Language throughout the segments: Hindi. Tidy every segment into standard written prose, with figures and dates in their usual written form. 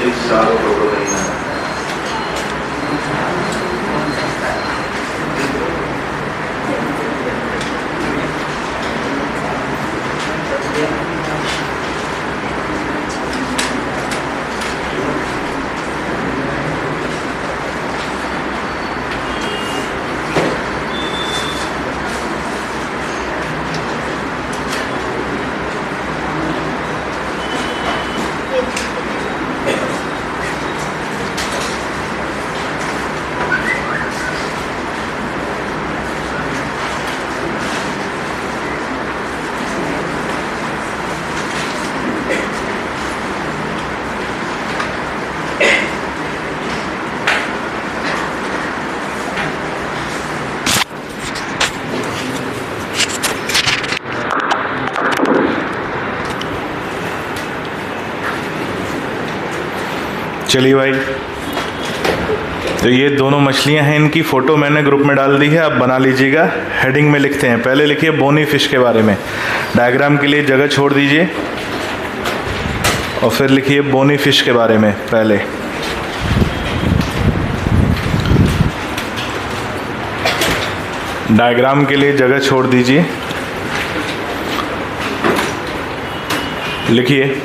इस साल फोटो नहीं आया। चलिए भाई, तो ये दोनों मछलियां हैं, इनकी फ़ोटो मैंने ग्रुप में डाल दी है, आप बना लीजिएगा। हेडिंग में लिखते हैं, पहले लिखिए बोनी फिश के बारे में, डायग्राम के लिए जगह छोड़ दीजिए, और फिर लिखिए बोनी फिश के बारे में पहले। डायग्राम के लिए जगह छोड़ दीजिए, लिखिए,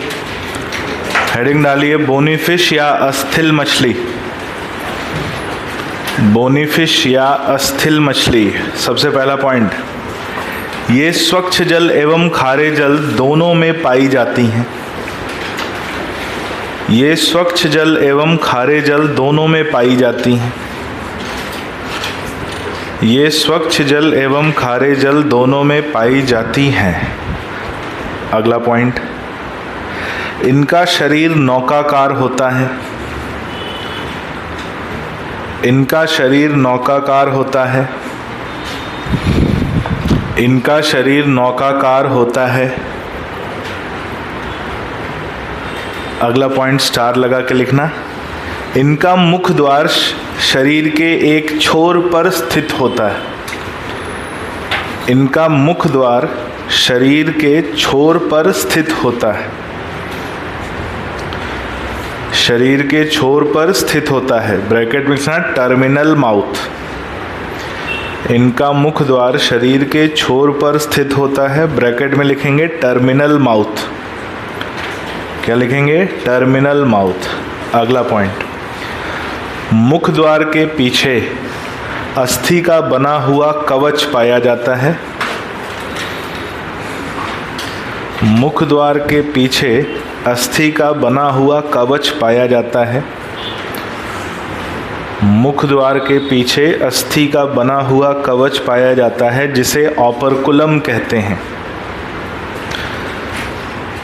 हेडिंग डालिए बोनी फिश या अस्थिल मछली। बोनी फिश या अस्थिल मछली, सबसे पहला पॉइंट, ये स्वच्छ जल एवं खारे जल दोनों में पाई जाती हैं। ये स्वच्छ जल एवं खारे जल दोनों में पाई जाती हैं। ये स्वच्छ जल एवं खारे जल दोनों में पाई जाती हैं। अगला पॉइंट, इनका शरीर नौकाकार होता है। इनका शरीर नौकाकार होता है। इनका शरीर नौकाकार होता है। अगला पॉइंट स्टार लगा के लिखना, इनका मुख द्वार शरीर के एक छोर पर स्थित होता है। इनका मुख द्वार शरीर के छोर पर स्थित होता है। शरीर के छोर पर स्थित होता है, ब्रैकेट में लिखना टर्मिनल माउथ। इनका मुख द्वार शरीर के छोर पर स्थित होता है, ब्रैकेट में लिखेंगे टर्मिनल माउथ। क्या लिखेंगे? Terminal mouth. अगला पॉइंट, मुख द्वार के पीछे अस्थि का बना हुआ कवच पाया जाता है। मुख द्वार के पीछे अस्थि का बना हुआ कवच पाया जाता है। मुख द्वार के पीछे अस्थि का बना हुआ कवच पाया जाता है, जिसे ऑपरकुलम कहते हैं।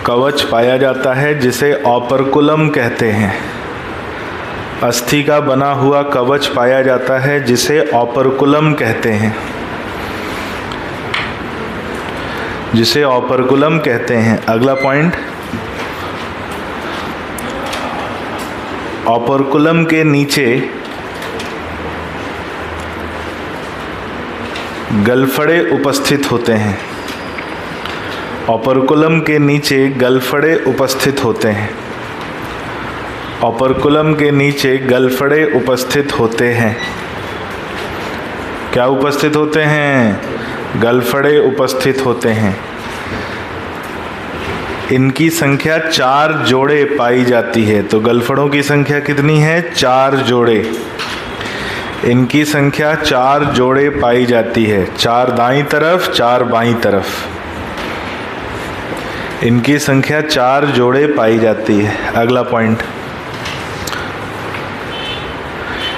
कवच पाया जाता है जिसे ऑपरकुलम कहते हैं। अस्थि का बना हुआ कवच पाया जाता है जिसे ऑपरकुलम कहते हैं। जिसे ऑपरकुलम कहते हैं। अगला पॉइंट, ऑपरकुलम के नीचे गलफड़े उपस्थित होते हैं। ऑपरकुलम के नीचे गलफड़े उपस्थित होते हैं। ऑपरकुलम के नीचे गलफड़े उपस्थित होते हैं। क्या उपस्थित होते हैं? गलफड़े उपस्थित होते हैं। इनकी संख्या 4 जोड़े पाई जाती है। तो गलफड़ों की संख्या कितनी है? 4 जोड़े। इनकी संख्या 4 जोड़े पाई जाती है, 4 दाईं तरफ, 4 बाईं तरफ। इनकी संख्या 4 जोड़े पाई जाती है। अगला पॉइंट,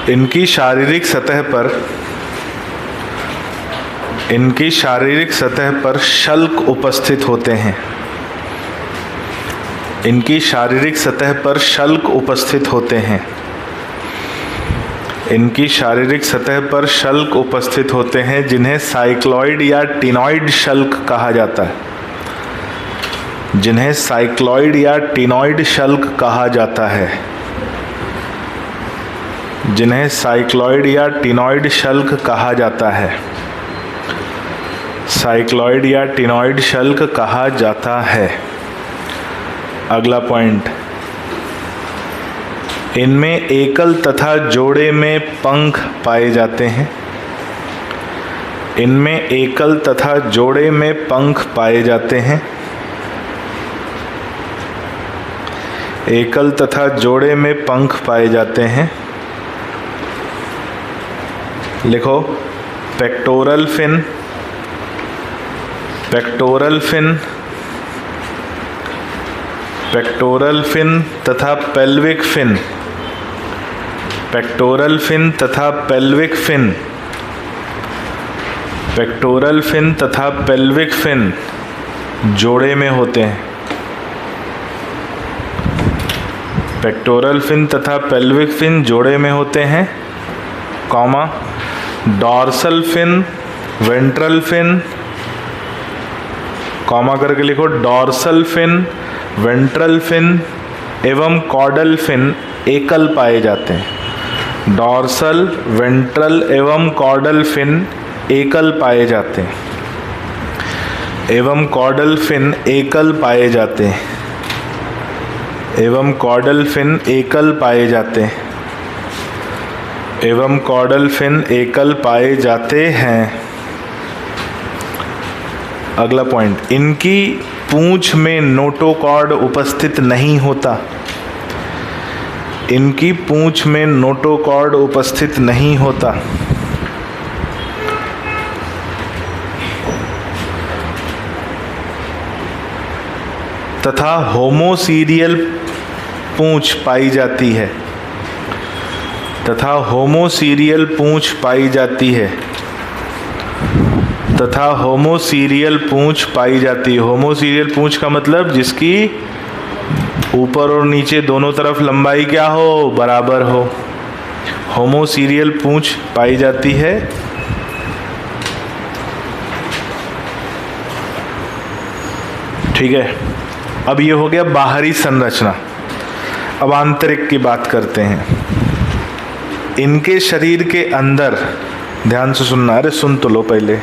इनकी शारीरिक सतह पर शल्क उपस्थित होते हैं। इनकी शारीरिक सतह पर शल्क उपस्थित होते हैं। इनकी शारीरिक सतह पर शल्क उपस्थित होते हैं, जिन्हें साइक्लॉइड या टिनॉइड शल्क कहा जाता है। जिन्हें साइक्लॉइड या टिनॉइड शल्क कहा जाता है। जिन्हें साइक्लॉइड या टिनॉइड शल्क कहा जाता है। साइक्लॉइड या टिनॉइड शल्क कहा जाता है। अगला पॉइंट, इनमें एकल तथा जोड़े में पंख पाए जाते हैं। इनमें एकल तथा जोड़े में पंख पाए जाते हैं। एकल तथा जोड़े में पंख पाए जाते हैं। लिखो pectoral fin, pectoral fin, pectoral fin तथा पेल्विक फिन, पेक्टोरल फिन तथा पेल्विक फिन, पेक्टोरल फिन तथा पेल्विक फिन जोड़े में होते हैं। पेक्टोरल फिन तथा पेल्विक फिन जोड़े में होते हैं, comma dorsal fin, ventral fin, comma करके लिखो डॉर्सल फिन, वेंट्रल फिन एवं कॉर्डल फिन एकल पाए जाते हैं। डॉर्सल, वेंट्रल एवं कॉर्डल फिन एकल पाए जाते हैं, एवं कॉर्डल फिन एकल पाए जाते हैं, एवं कॉर्डल फिन एकल पाए जाते हैं, एवं कॉर्डल फिन एकल पाए जाते हैं। अगला पॉइंट, इनकी पूंछ में नोटोकॉर्ड उपस्थित नहीं होता। इनकी पूंछ में नोटोकॉर्ड उपस्थित नहीं होता। तथा होमोसीरियल पूंछ पाई जाती है, तथा होमोसीरियल पूंछ पाई जाती है, तथा होमोसीरियल पूंछ पाई जाती है। होमोसीरियल पूंछ का मतलब जिसकी ऊपर और नीचे दोनों तरफ लंबाई क्या हो, बराबर हो। होमोसीरियल पूंछ पाई जाती है। ठीक है, अब ये हो गया बाहरी संरचना। अब आंतरिक की बात करते हैं। इनके शरीर के अंदर, ध्यान से सुनना, अरे सुन तो लो पहले।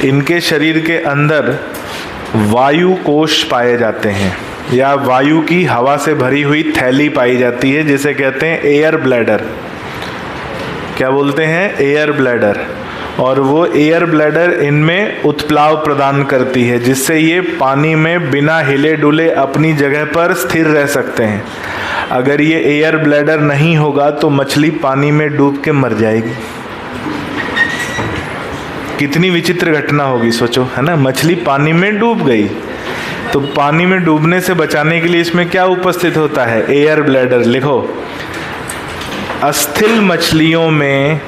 इनके शरीर के अंदर वायु कोश पाए जाते हैं, या वायु की हवा से भरी हुई थैली पाई जाती है, जिसे कहते हैं एयर ब्लैडर। क्या बोलते हैं? Air bladder. और वो एयर ब्लैडर इनमें उत्प्लाव प्रदान करती है, जिससे ये पानी में बिना हिले डुले अपनी जगह पर स्थिर रह सकते हैं। अगर ये एयर ब्लैडर नहीं होगा तो मछली पानी में डूब के मर जाएगी। कितनी विचित्र घटना होगी, सोचो, है ना। मछली पानी में डूब गई, तो पानी में डूबने से बचाने के लिए इसमें क्या उपस्थित होता है? Air bladder. लिखो, अस्थिल मछलियों में,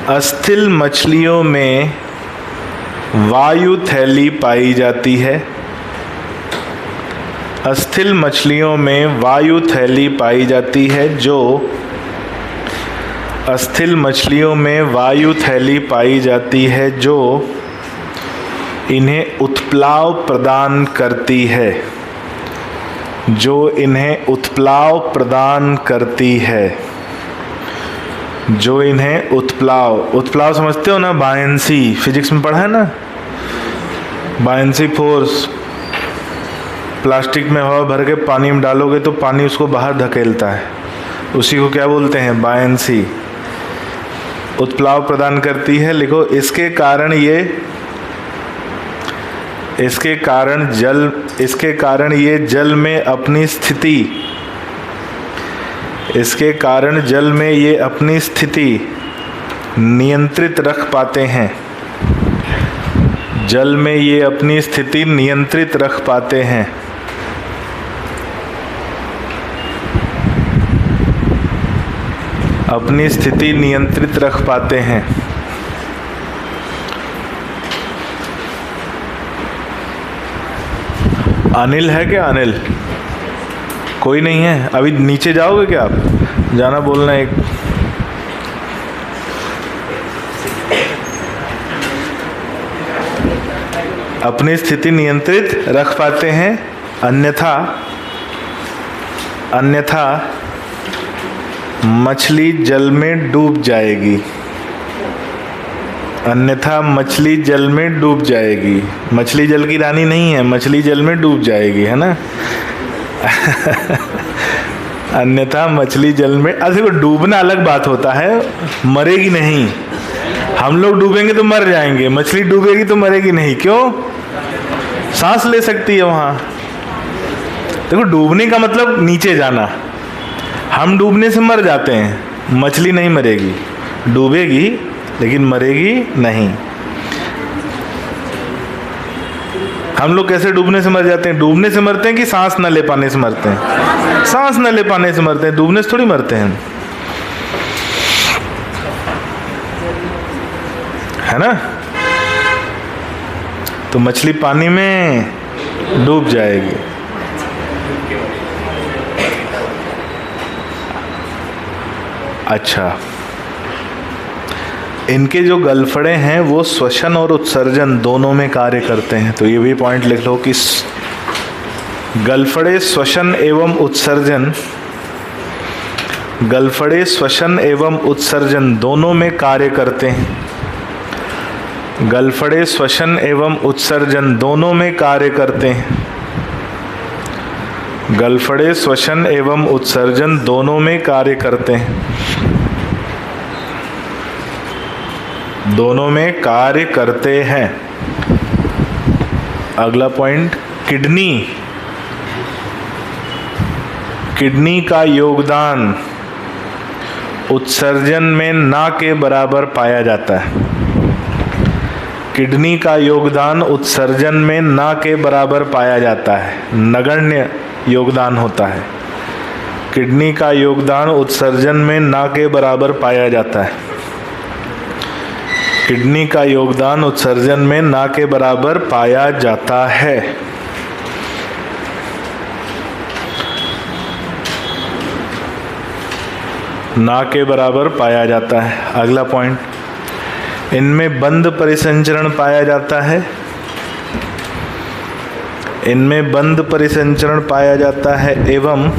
अस्थिल मछलियों में वायु थैली पाई जाती है। अस्थिल मछलियों में वायु थैली पाई जाती है, जो अस्थिल मछलियों में वायु थैली पाई जाती है, जो इन्हें उत्प्लाव प्रदान करती है, जो इन्हें उत्प्लाव प्रदान करती है, जो इन्हें उत्प्लाव, उत्प्लाव समझते हो ना, बायंसी, फिजिक्स में पढ़ा है ना, बायंसी फोर्स। प्लास्टिक में हवा भर के पानी में डालोगे तो पानी उसको बाहर धकेलता है, उसी को क्या बोलते हैं? बायंसी। उत्प्लाव प्रदान करती है। लिखो, इसके कारण ये, इसके कारण जल, इसके कारण ये जल में अपनी स्थिति, इसके कारण जल में ये अपनी स्थिति नियंत्रित रख पाते हैं। जल में ये अपनी स्थिति नियंत्रित रख पाते हैं। अपनी स्थिति नियंत्रित रख पाते हैं। अनिल है क्या? अनिल कोई नहीं है? अभी नीचे जाओगे क्या आप? जाना, बोलना एक। अपनी स्थिति नियंत्रित रख पाते हैं, अन्यथा, अन्यथा मछली जल में डूब जाएगी। अन्यथा मछली जल में डूब जाएगी। मछली जल की रानी नहीं है, मछली जल में डूब जाएगी, है ना। अन्यथा मछली जल में, देखो डूबना अलग बात होता है, मरेगी नहीं। हम लोग डूबेंगे तो मर जाएंगे, मछली डूबेगी तो मरेगी नहीं। क्यों? सांस ले सकती है वहां। देखो डूबने का मतलब नीचे जाना, हम डूबने से मर जाते हैं, मछली नहीं मरेगी, डूबेगी लेकिन मरेगी नहीं। हम लोग कैसे डूबने से मर जाते हैं? डूबने से मरते हैं कि सांस न ले पाने से मरते हैं? सांस न ले पाने से मरते हैं, डूबने से थोड़ी मरते हैं, है ना? तो मछली पानी में डूब जाएगी। अच्छा, इनके जो गलफड़े हैं वो श्वसन और उत्सर्जन दोनों में कार्य करते हैं। तो ये भी पॉइंट लिख लो कि गलफड़े श्वसन एवं उत्सर्जन, गलफड़े श्वसन एवं उत्सर्जन दोनों में कार्य करते हैं। गलफड़े श्वसन एवं उत्सर्जन दोनों में कार्य करते हैं। गलफड़े श्वसन एवं उत्सर्जन दोनों में कार्य करते हैं, दोनों में कार्य करते हैं। अगला पॉइंट, किडनी, किडनी का योगदान उत्सर्जन में ना के बराबर पाया जाता है। किडनी का योगदान उत्सर्जन में ना के बराबर पाया जाता है, नगण्य योगदान होता है। किडनी का योगदान उत्सर्जन में ना के बराबर पाया जाता है। किडनी का योगदान उत्सर्जन में ना के बराबर पाया जाता है। ना के बराबर पाया जाता है। अगला पॉइंट, इनमें बंद परिसंचरण पाया जाता है। इनमें बंद परिसंचरण पाया जाता है एवं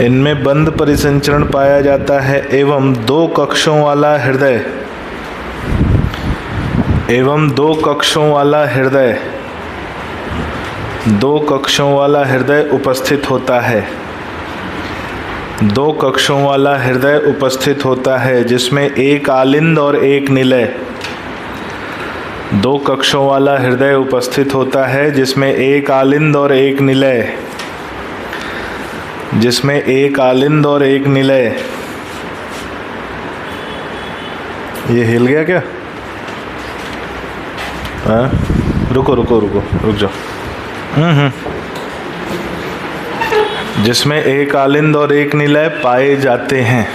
इनमें बंद परिसंचरण पाया जाता है एवं दो कक्षों वाला हृदय, एवं दो कक्षों वाला हृदय, दो कक्षों वाला हृदय उपस्थित होता है। दो कक्षों वाला हृदय उपस्थित होता है जिसमें एक आलिंद और एक निलय। दो कक्षों वाला हृदय उपस्थित होता है जिसमें एक आलिंद और एक निलय, जिसमें एक आलिंद और एक निलय। ये हिल गया क्या? हाँ, रुको रुको रुको रुक जाओ। जिसमें एक आलिंद और एक निलय पाए जाते हैं।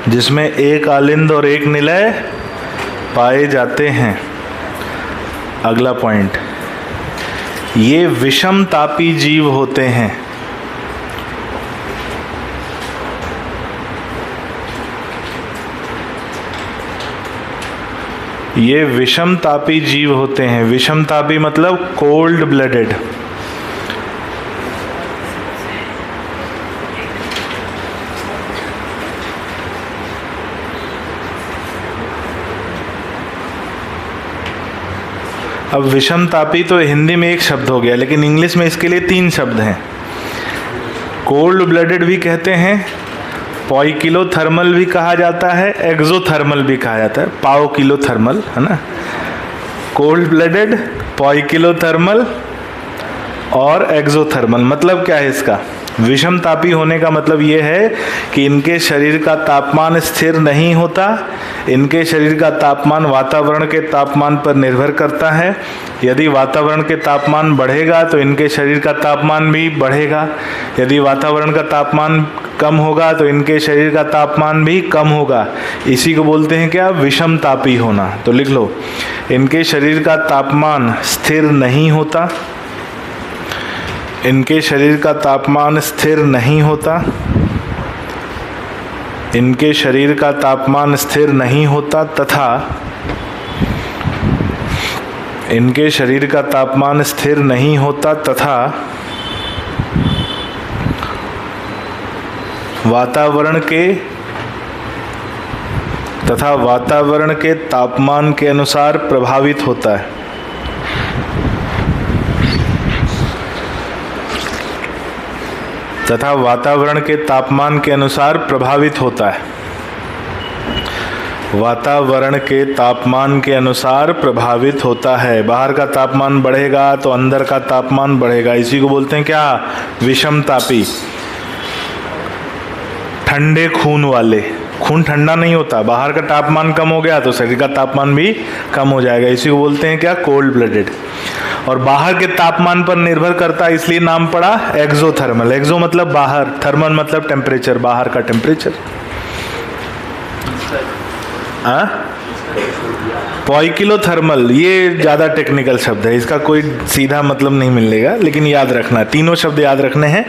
जिसमें एक आलिंद और एक निलय पाए जाते हैं। अगला पॉइंट, ये विषम तापी जीव होते हैं। ये विषम तापी जीव होते हैं। विषम तापी मतलब कोल्ड ब्लडेड। अब विषम तापी तो हिंदी में एक शब्द हो गया, लेकिन इंग्लिश में इसके लिए 3 शब्द हैं। कोल्ड ब्लडेड भी कहते हैं, पॉइकिलोथर्मल भी कहा जाता है, एक्सोथर्मल भी कहा जाता है। पाओ किलो थर्मल, है ना। कोल्ड ब्लडेड, पॉइकिलोथर्मल और एक्सोथर्मल। मतलब क्या है इसका? विषम तापी होने का मतलब ये है कि इनके शरीर का तापमान स्थिर नहीं होता। इनके शरीर का तापमान वातावरण के तापमान पर निर्भर करता है। यदि वातावरण के तापमान बढ़ेगा तो इनके शरीर का तापमान भी बढ़ेगा। यदि वातावरण का तापमान कम होगा तो इनके शरीर का तापमान भी कम होगा। इसी को बोलते हैं क्या? विषम तापी होना। तो लिख लो, इनके शरीर का तापमान स्थिर नहीं होता। इनके शरीर का तापमान स्थिर नहीं होता। इनके शरीर का तापमान स्थिर नहीं होता तथा इनके शरीर का तापमान स्थिर नहीं होता तथा वातावरण के तापमान के अनुसार प्रभावित होता है। तथा वातावरण के तापमान के अनुसार प्रभावित होता है। वातावरण के तापमान के अनुसार प्रभावित होता है। बाहर का तापमान बढ़ेगा तो अंदर का तापमान बढ़ेगा। इसी को बोलते हैं क्या? विषमतापी। ठंडे खून वाले, खून ठंडा नहीं होता, बाहर का तापमान कम हो गया तो शरीर का तापमान भी कम हो जाएगा। इसी को बोलते हैं क्या? Cold blooded. और बाहर के तापमान पर निर्भर करता है, इसलिए नाम पड़ा एक्सोथर्मल। एक्सो मतलब बाहर, थर्मल मतलब टेम्परेचर, बाहर का टेम्परेचर। पॉइकिलोथर्मल, ये ज़्यादा टेक्निकल शब्द है, इसका कोई सीधा मतलब नहीं मिलेगा, लेकिन याद रखना, तीनों शब्द याद रखने हैं।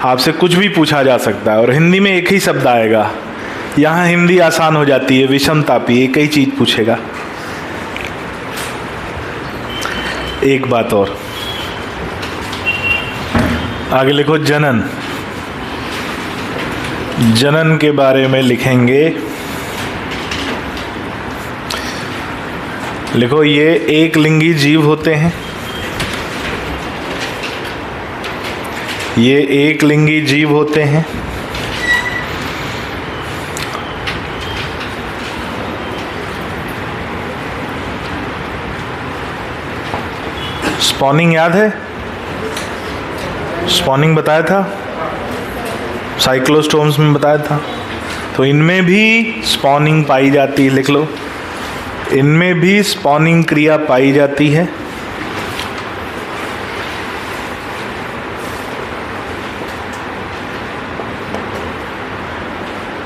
आपसे कुछ भी पूछा जा सकता है और हिंदी में एक ही शब्द आएगा। यहाँ हिंदी आसान हो जाती है, विषमतापी, एक ही चीज पूछेगा। एक बात और आगे लिखो, जनन। जनन के बारे में लिखेंगे। लिखो, ये एक लिंगी जीव होते हैं। ये एक लिंगी जीव होते हैं। स्पॉनिंग याद है? स्पॉनिंग बताया था, साइक्लोस्टोम्स में बताया था। तो इनमें भी स्पॉनिंग पाई जाती है। लिख लो, इनमें भी स्पॉनिंग क्रिया पाई जाती है।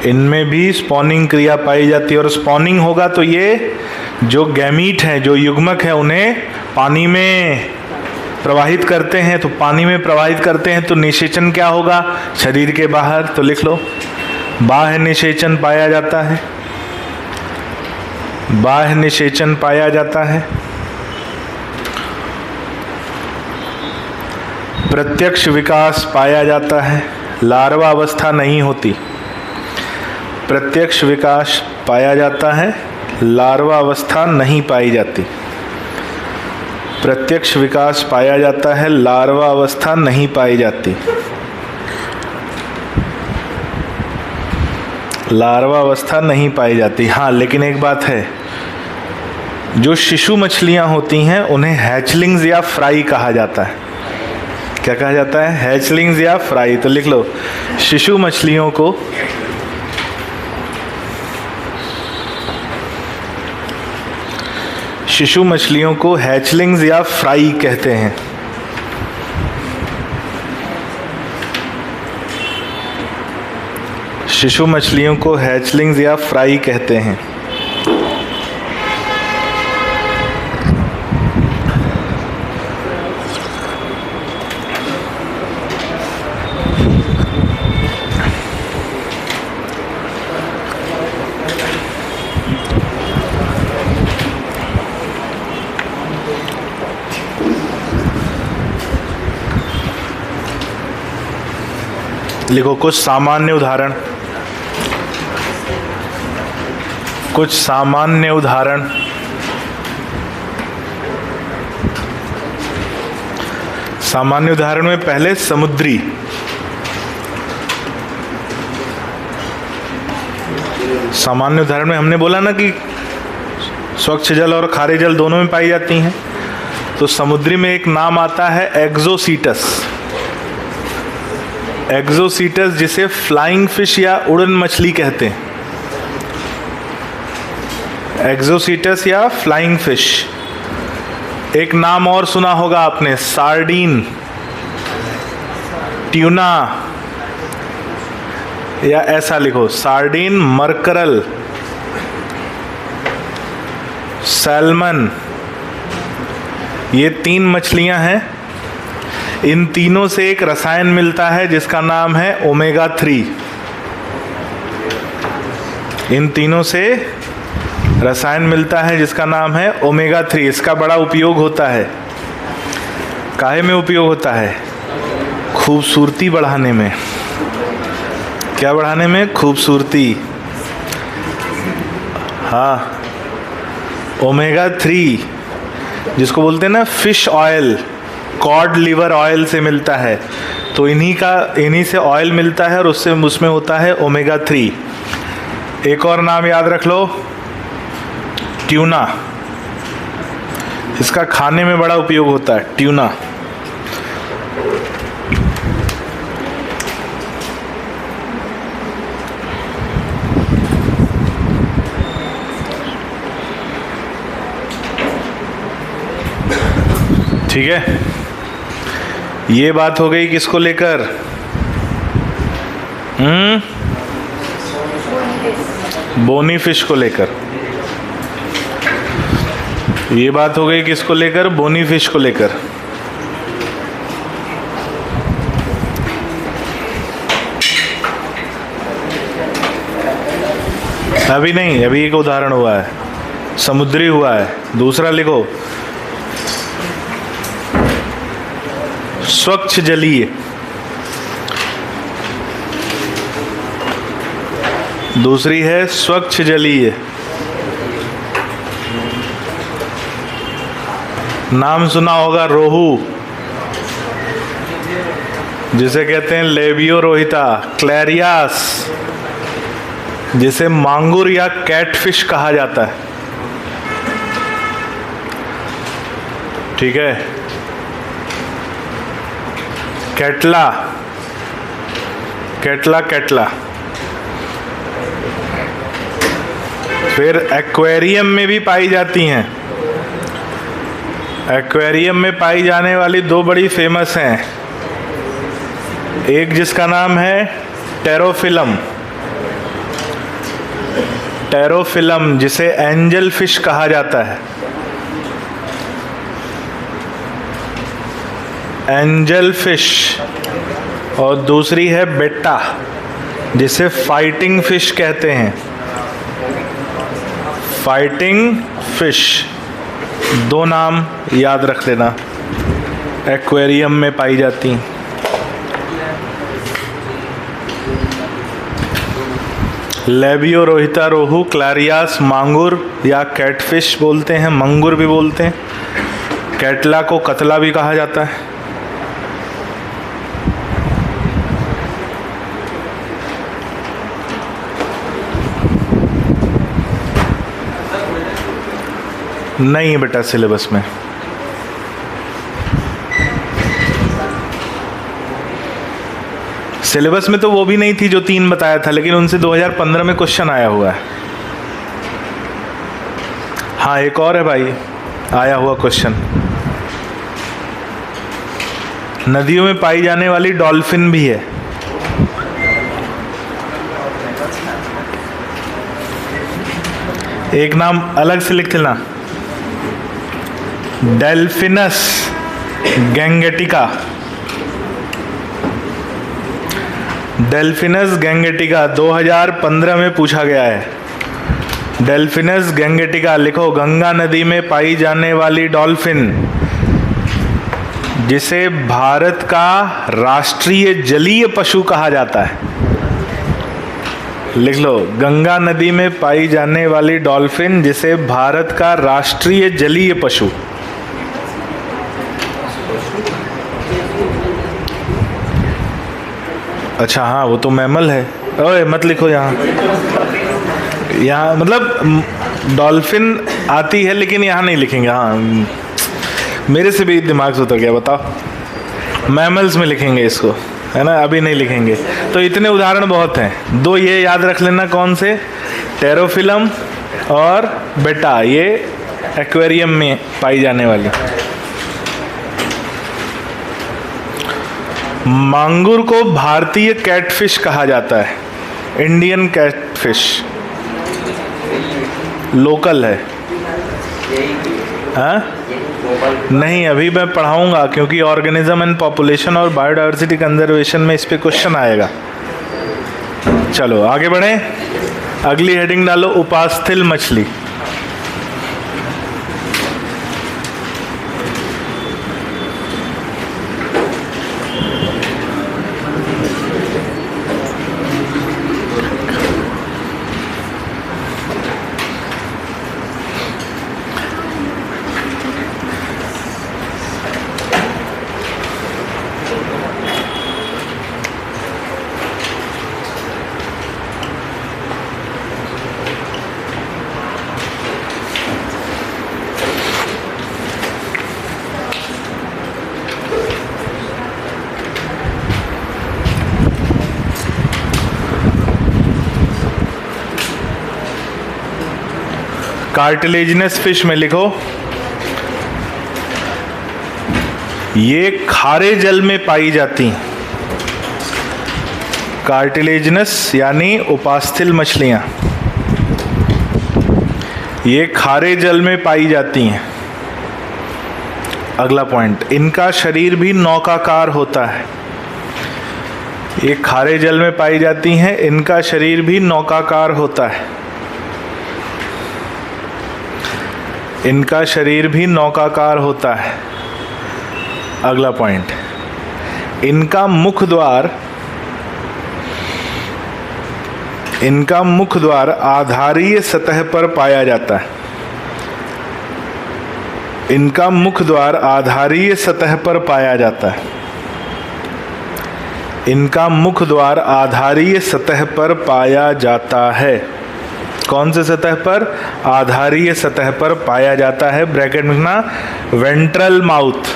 इनमें भी स्पॉनिंग क्रिया पाई जाती है। और स्पॉनिंग होगा तो ये जो गैमीट हैं, जो युग्मक हैं, उन्हें पानी में प्रवाहित करते हैं। तो पानी में प्रवाहित करते हैं तो निषेचन क्या होगा? शरीर के बाहर। तो लिख लो, बाह्य निषेचन पाया जाता है। बाह्य निषेचन पाया जाता है। प्रत्यक्ष विकास पाया जाता है। लार्वा अवस्था नहीं होती। प्रत्यक्ष विकास पाया जाता है, लार्वा अवस्था नहीं पाई जाती। प्रत्यक्ष विकास पाया जाता है, लार्वा अवस्था नहीं पाई जाती। लार्वा अवस्था नहीं पाई जाती। हाँ, लेकिन एक बात है, जो शिशु मछलियां होती हैं उन्हें हैचलिंग्स या फ्राई कहा जाता है। क्या कहा जाता है? हैचलिंग्स या फ्राई। तो लिख लो, शिशु मछलियों को हैचलिंग्स या फ्राई कहते हैं। शिशु मछलियों को हैचलिंग्स या फ्राई कहते हैं। लिखो, कुछ सामान्य उदाहरण। कुछ सामान्य उदाहरण। सामान्य उदाहरण में पहले समुद्री। सामान्य उदाहरण में हमने बोला ना कि स्वच्छ जल और खारे जल दोनों में पाई जाती हैं। तो समुद्री में एक नाम आता है एक्सोसीटस। एक्सोसीटस, जिसे फ्लाइंग फिश या उड़न मछली कहते हैं। एक्सोसीटस या फ्लाइंग फिश। एक नाम और सुना होगा आपने, सार्डीन, ट्यूना, या ऐसा लिखो, सार्डीन, मरकरल, सैल्मन। ये 3 मछलियां हैं। इन तीनों से एक रसायन मिलता है जिसका नाम है ओमेगा 3। इन तीनों से रसायन मिलता है जिसका नाम है ओमेगा 3। इसका बड़ा उपयोग होता है, काहे में उपयोग होता है? खूबसूरती बढ़ाने में। क्या बढ़ाने में? खूबसूरती। हाँ, ओमेगा 3 जिसको बोलते हैं ना fish oil, cod liver oil से मिलता है, तो इन्हीं से ऑयल मिलता है और उसमें होता है ओमेगा 3। एक और नाम याद रख लो, ट्यूना। इसका खाने में बड़ा उपयोग होता है, ट्यूना। ठीक है, ये बात हो गई किसको लेकर? बोनी फिश को लेकर। ये बात हो गई किसको लेकर? बोनी फिश को लेकर। अभी नहीं, अभी एक उदाहरण हुआ है, समुद्री हुआ है। दूसरा लिखो, स्वच्छ जलीय। दूसरी है स्वच्छ जलीय। नाम सुना होगा रोहू, जिसे कहते हैं लेबियो रोहिता, क्लैरियास, जिसे मांगुर या कैटफिश कहा जाता है। ठीक है, कैटला, कैटला, कैटला। फिर एक्वेरियम में भी पाई जाती हैं। एक्वेरियम में पाई जाने वाली दो बड़ी फेमस हैं, एक जिसका नाम है टेरोफिलम, टेरोफिलम जिसे एंजल फिश कहा जाता है, एंजल फिश। और दूसरी है बेटा, जिसे फाइटिंग फिश कहते हैं, फाइटिंग फिश। दो नाम याद रख लेना, एक्वेरियम में पाई जाती। लेबियो रोहिता रोहू, क्लैरियास मांगुर या कैटफिश बोलते हैं, मंगुर भी बोलते हैं। कैटला को कतला भी कहा जाता है। नहीं है बेटा सिलेबस में। सिलेबस में तो वो भी नहीं थी जो 3 बताया था, लेकिन उनसे 2015 में क्वेश्चन आया हुआ है। हाँ, एक और है भाई आया हुआ क्वेश्चन, नदियों में पाई जाने वाली डॉल्फिन भी है। एक नाम अलग से लिख लेना, डेल्फिनस गैंगेटिका। डेल्फिनस गैंगेटिका 2015 में पूछा गया है। डेल्फिनस गैंगेटिका लिखो, गंगा नदी में पाई जाने वाली डॉल्फिन, जिसे भारत का राष्ट्रीय जलीय पशु कहा जाता है। लिख लो, गंगा नदी में पाई जाने वाली डॉल्फिन, जिसे भारत का राष्ट्रीय जलीय पशु। अच्छा हाँ, वो तो मैमल है। ओए मत लिखो यहाँ, यहाँ मतलब डॉल्फिन आती है लेकिन यहाँ नहीं लिखेंगे। हाँ, मेरे से भी दिमाग से उतर गया, बताओ। मैमल्स में लिखेंगे इसको, है ना, अभी नहीं लिखेंगे। तो इतने उदाहरण बहुत हैं। 2 ये याद रख लेना, कौन से? टेरोफिलम और बेटा, ये एक्वेरियम में पाई जाने वाली। मांगुर को भारतीय कैटफिश कहा जाता है, इंडियन कैटफिश, लोकल है। हाँ नहीं, अभी मैं पढ़ाऊंगा, क्योंकि ऑर्गेनिज्म एंड पॉपुलेशन और बायोडाइवर्सिटी कंजर्वेशन में इस पे क्वेश्चन आएगा। चलो आगे बढ़ें, अगली हेडिंग डालो, उपास्थल मछली। कार्टिलेजिनस फिश में लिखो, ये खारे जल में पाई जाती हैं। कार्टिलेजिनस यानी उपास्थल मछलियां, ये खारे जल में पाई जाती हैं। अगला पॉइंट, इनका शरीर भी नौकाकार होता है। ये खारे जल में पाई जाती हैं, इनका शरीर भी नौकाकार होता है। इनका शरीर भी नौकाकार होता है। अगला पॉइंट, इनका मुख द्वार आधारीय सतह पर पाया जाता है। इनका मुख द्वार आधारीय सतह पर पाया जाता है। इनका मुख द्वार आधारीय सतह पर पाया जाता है। कौन से सतह पर? आधारीय सतह पर पाया जाता है। ब्रैकेट में लिखना वेंट्रल माउथ।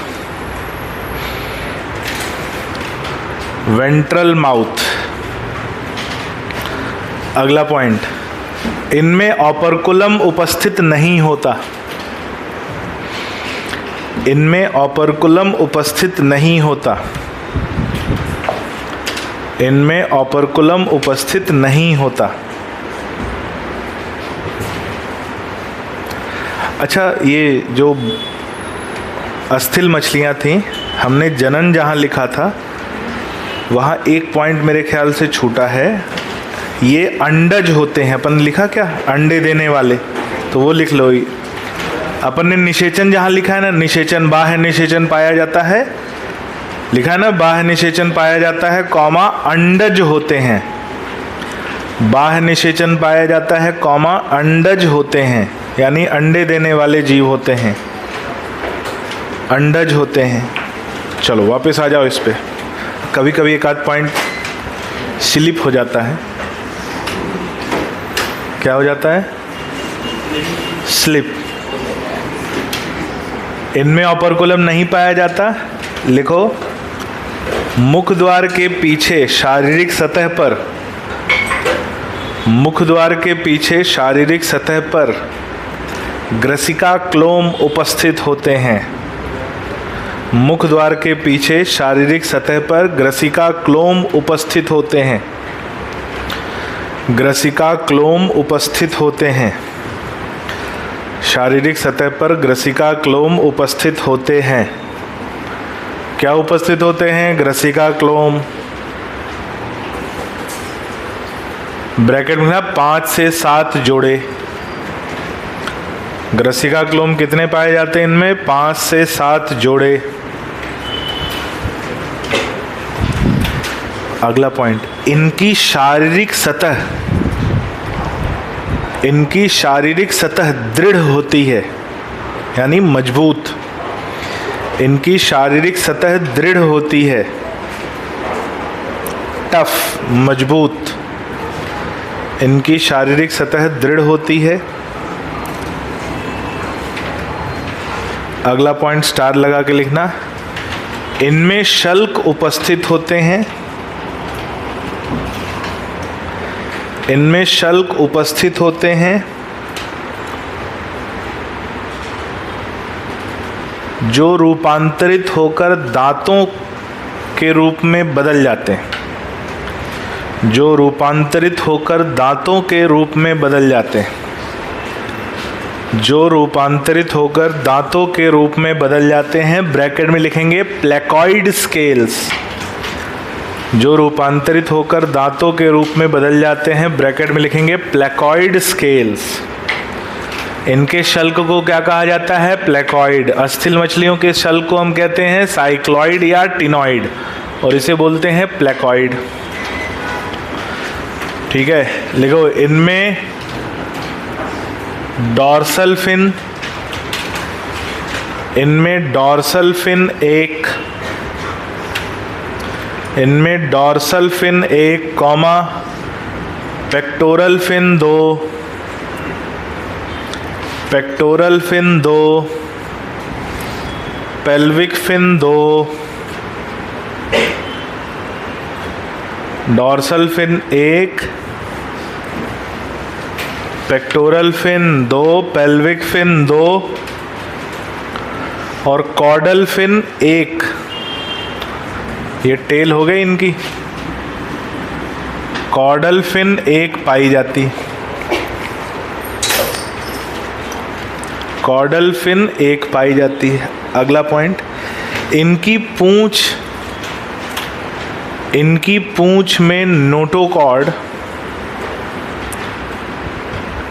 Ventral mouth. अगला पॉइंट, इनमें ऑपरकुलम उपस्थित नहीं होता। इनमें ऑपरकुलम उपस्थित नहीं होता। इनमें ऑपरकुलम उपस्थित नहीं होता। अच्छा, ये जो अस्थिल मछलियां थी, हमने जनन जहां लिखा था वहाँ एक पॉइंट मेरे ख्याल से छूटा है। ये अंडज होते हैं, अपन ने लिखा क्या? अंडे देने वाले, तो वो लिख लो। अपन ने निषेचन जहाँ लिखा है ना, निषेचन बाह्य निषेचन पाया जाता है, लिखा है ना बाह्य निषेचन पाया जाता है, कॉमा अंडज होते हैं। बाह्य निषेचन पाया जाता है, कॉमा अंडज होते हैं, यानी अंडे देने वाले जीव होते हैं, अंडज होते हैं। चलो वापस आ जाओ इस पे। कभी कभी एक आध पॉइंट स्लिप हो जाता है। क्या हो जाता है? स्लिप। इनमें ऑपरकुलम नहीं पाया जाता। लिखो, मुख द्वार के पीछे शारीरिक सतह पर, मुख द्वार के पीछे शारीरिक सतह पर ग्रसिका क्लोम उपस्थित होते हैं। मुख द्वार के पीछे शारीरिक सतह पर ग्रसिका क्लोम उपस्थित होते हैं। ग्रसिका क्लोम उपस्थित होते हैं। शारीरिक सतह पर ग्रसिका क्लोम उपस्थित होते हैं। क्या उपस्थित होते हैं? ग्रसिका क्लोम। ब्रैकेट में 5 से 7 जोड़े। ग्रसिका क्लोम कितने पाए जाते हैं इनमें? 5 से 7 जोड़े। अगला पॉइंट, इनकी शारीरिक सतह दृढ़ होती है, यानी मजबूत। इनकी शारीरिक सतह दृढ़ होती है, टफ, मजबूत। इनकी शारीरिक सतह दृढ़ होती है। अगला पॉइंट स्टार लगा के लिखना, इनमें शल्क उपस्थित होते हैं। इनमें शल्क उपस्थित होते हैं जो रूपांतरित होकर दांतों के रूप में बदल जाते हैं। जो रूपांतरित होकर दांतों के रूप में बदल जाते हैं। जो रूपांतरित होकर दांतों के रूप में बदल जाते हैं। ब्रैकेट में लिखेंगे प्लेकॉइड स्केल्स। जो रूपांतरित होकर दांतों के रूप में बदल जाते हैं, ब्रैकेट में लिखेंगे प्लेकॉइड स्केल्स। इनके शल्क को क्या कहा जाता है? प्लेकॉइड। अस्थिल मछलियों के शल्क को हम कहते हैं साइक्लॉइड या टिनॉइड, और इसे बोलते हैं प्लेकॉइड। ठीक है, लिखो, इनमें डॉर्सल फिन, इनमें डॉर्सल फिन एक, इनमें डॉर्सल फिन एक, comma pectoral fin 2, pectoral fin 2, pelvic fin 2, dorsal fin 1, pectoral fin 2, pelvic fin 2 और कॉर्डल फिन 1। ये टेल हो गई इनकी। कॉर्डल फिन 1 पाई जाती, कॉर्डल फिन 1 पाई जाती है। अगला पॉइंट, इनकी पूंछ में नोटोकॉर्ड,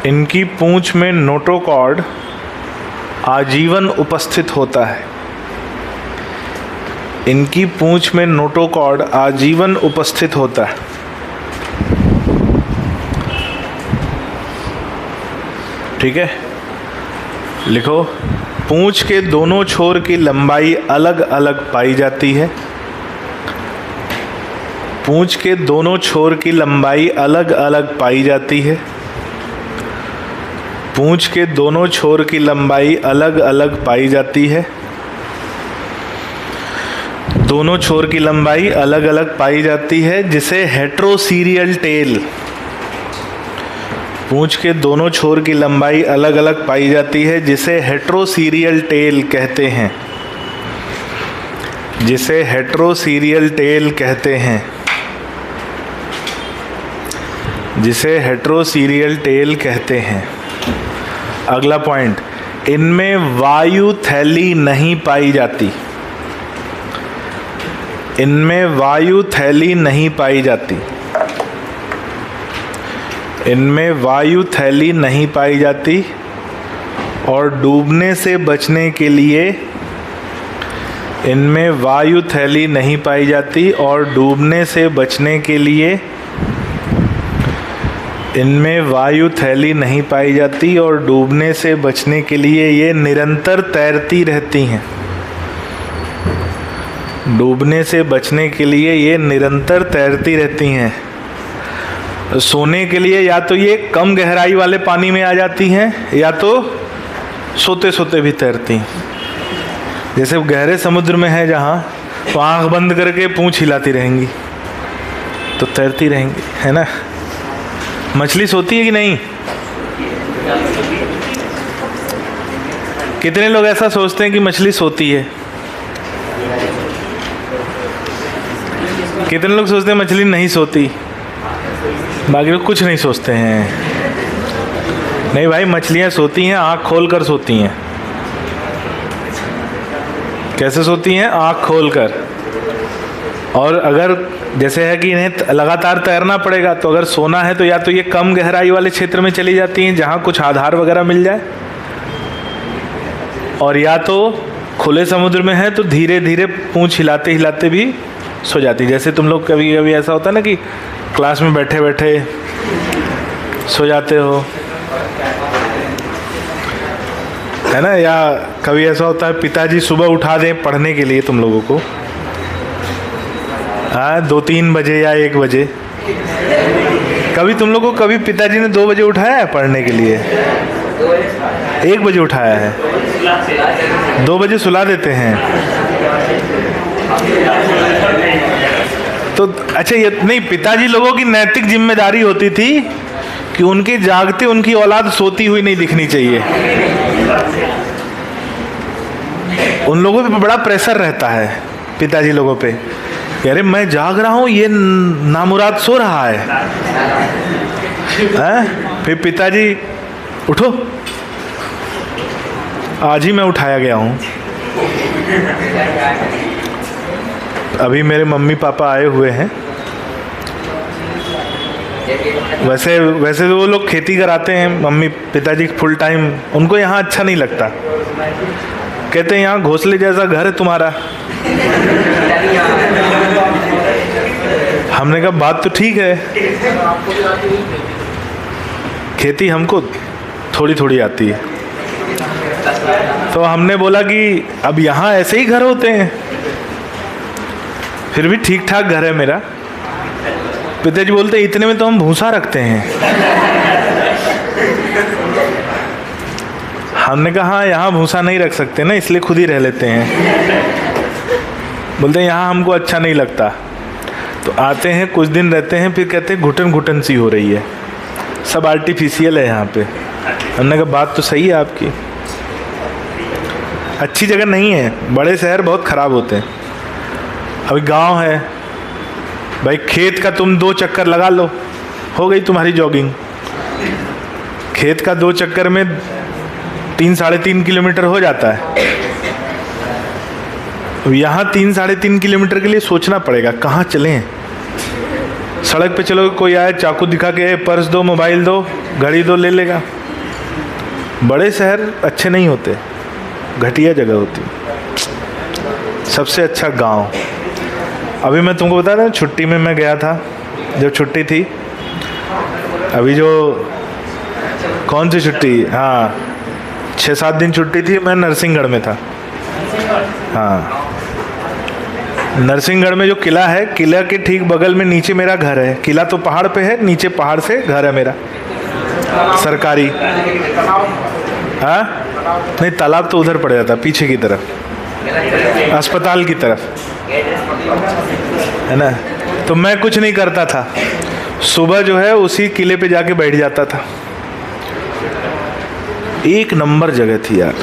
इनकी पूंछ में नोटोकॉर्ड आजीवन उपस्थित होता है। इनकी पूंछ में नोटोकॉर्ड आजीवन उपस्थित होता है। ठीक है, लिखो, पूंछ के दोनों छोर की लंबाई अलग अलग पाई जाती है। पूंछ के दोनों छोर की लंबाई अलग अलग पाई जाती है। पूंछ के दोनों छोर की लंबाई अलग अलग पाई जाती है। दोनों छोर की लंबाई अलग अलग पाई जाती है, जिसे हेट्रोसीरियल टेल, पूंछ के दोनों छोर की लंबाई अलग अलग पाई जाती है, जिसे हेट्रोसीरियल टेल कहते हैं, जिसे हेट्रोसीरियल टेल कहते हैं, जिसे हेट्रोसीरियल टेल कहते हैं। अगला पॉइंट, इनमें वायु थैली नहीं पाई जाती। इनमें वायु थैली नहीं पाई जाती। इनमें वायु थैली नहीं पाई जाती और डूबने से बचने के लिए, इनमें वायु थैली नहीं पाई जाती और डूबने से बचने के लिए, इनमें वायु थैली नहीं पाई जाती और डूबने से बचने के लिए ये निरंतर तैरती रहती हैं। डूबने से बचने के लिए ये निरंतर तैरती रहती हैं। सोने के लिए या तो ये कम गहराई वाले पानी में आ जाती हैं, या तो सोते सोते भी तैरती हैं। जैसे गहरे समुद्र में है जहाँ, तो आँख बंद करके पूंछ हिलाती रहेंगी तो तैरती रहेंगी, है ना। मछली सोती है कि नहीं? कितने लोग ऐसा सोचते हैं कि मछली सोती है? कितने लोग सोचते हैं मछली नहीं सोती? बाकी लोग कुछ नहीं सोचते हैं। नहीं भाई, मछलियाँ सोती हैं, आँख खोल कर सोती हैं। कैसे सोती हैं? आँख खोल कर। और अगर जैसे है कि इन्हें लगातार तैरना पड़ेगा, तो अगर सोना है तो या तो ये कम गहराई वाले क्षेत्र में चली जाती हैं जहाँ कुछ आधार वगैरह मिल जाए, और या तो खुले समुद्र में है तो धीरे धीरे पूंछ हिलाते हिलाते भी सो जाती। जैसे तुम लोग कभी कभी ऐसा होता है ना कि क्लास में बैठे बैठे सो जाते हो, है ना। या कभी ऐसा होता है पिताजी सुबह उठा दें पढ़ने के लिए तुम लोगों को, हाँ, 2-3 बजे या 1 बजे। कभी तुम लोगों को कभी पिताजी ने 2 बजे उठाया है पढ़ने के लिए? 1 बजे उठाया है, 2 बजे सुला देते हैं। तो अच्छा, ये नहीं, पिताजी लोगों की नैतिक जिम्मेदारी होती थी कि उनके जागते उनकी औलाद सोती हुई नहीं दिखनी चाहिए। उन लोगों पे बड़ा प्रेशर रहता है पिताजी लोगों पे, अरे मैं जाग रहा हूँ, ये नामुराद सो रहा है। फिर पिताजी, उठो, आज ही मैं उठाया गया हूँ। अभी मेरे मम्मी पापा आए हुए हैं। वैसे तो वो लोग खेती कराते हैं, मम्मी पिताजी फुल टाइम। उनको यहाँ अच्छा नहीं लगता, कहते हैं यहाँ घोंसले जैसा घर है तुम्हारा। हमने कहा बात तो ठीक है, खेती हमको थोड़ी थोड़ी आती है। तो हमने बोला कि अब यहाँ ऐसे ही घर होते हैं, फिर भी ठीक ठाक घर है मेरा। पिताजी बोलते इतने में तो हम भूसा रखते हैं। हमने कहा हाँ, यहाँ भूसा नहीं रख सकते ना, इसलिए खुद ही रह लेते हैं। बोलते हैं यहाँ हमको अच्छा नहीं लगता। तो आते हैं, कुछ दिन रहते हैं, फिर कहते हैं घुटन घुटन सी हो रही है। सब आर्टिफिशियल है यहाँ पे। हमने कहा बात तो सही है आपकी, अच्छी जगह नहीं है, बड़े शहर बहुत ख़राब होते हैं। अभी गांव है भाई, खेत का तुम 2 चक्कर लगा लो, हो गई तुम्हारी जॉगिंग। खेत का 2 चक्कर में 3-3.5 किलोमीटर हो जाता है। अब यहाँ 3-3.5 किलोमीटर के लिए सोचना पड़ेगा कहाँ चलें। सड़क पे चलो, कोई आए चाकू दिखा के पर्स दो, मोबाइल दो, घड़ी दो, ले लेगा। बड़े शहर अच्छे नहीं होते, घटिया जगह होती। सबसे अच्छा गांव। अभी मैं तुमको बता रहा, छुट्टी में मैं गया था, जब छुट्टी थी, अभी जो कौन सी छुट्टी, हाँ 6-7 दिन छुट्टी थी, मैं नरसिंहगढ़ में था। हाँ, नरसिंहगढ़ में जो किला है, किला के ठीक बगल में नीचे मेरा घर है। किला तो पहाड़ पे है, नीचे पहाड़ से घर है मेरा सरकारी। हाँ नहीं, तालाब तो उधर पड़ जाता पीछे की तरफ, अस्पताल की तरफ है ना। तो मैं कुछ नहीं करता था, सुबह जो है उसी किले पे जाके बैठ जाता था। एक नंबर जगह थी यार।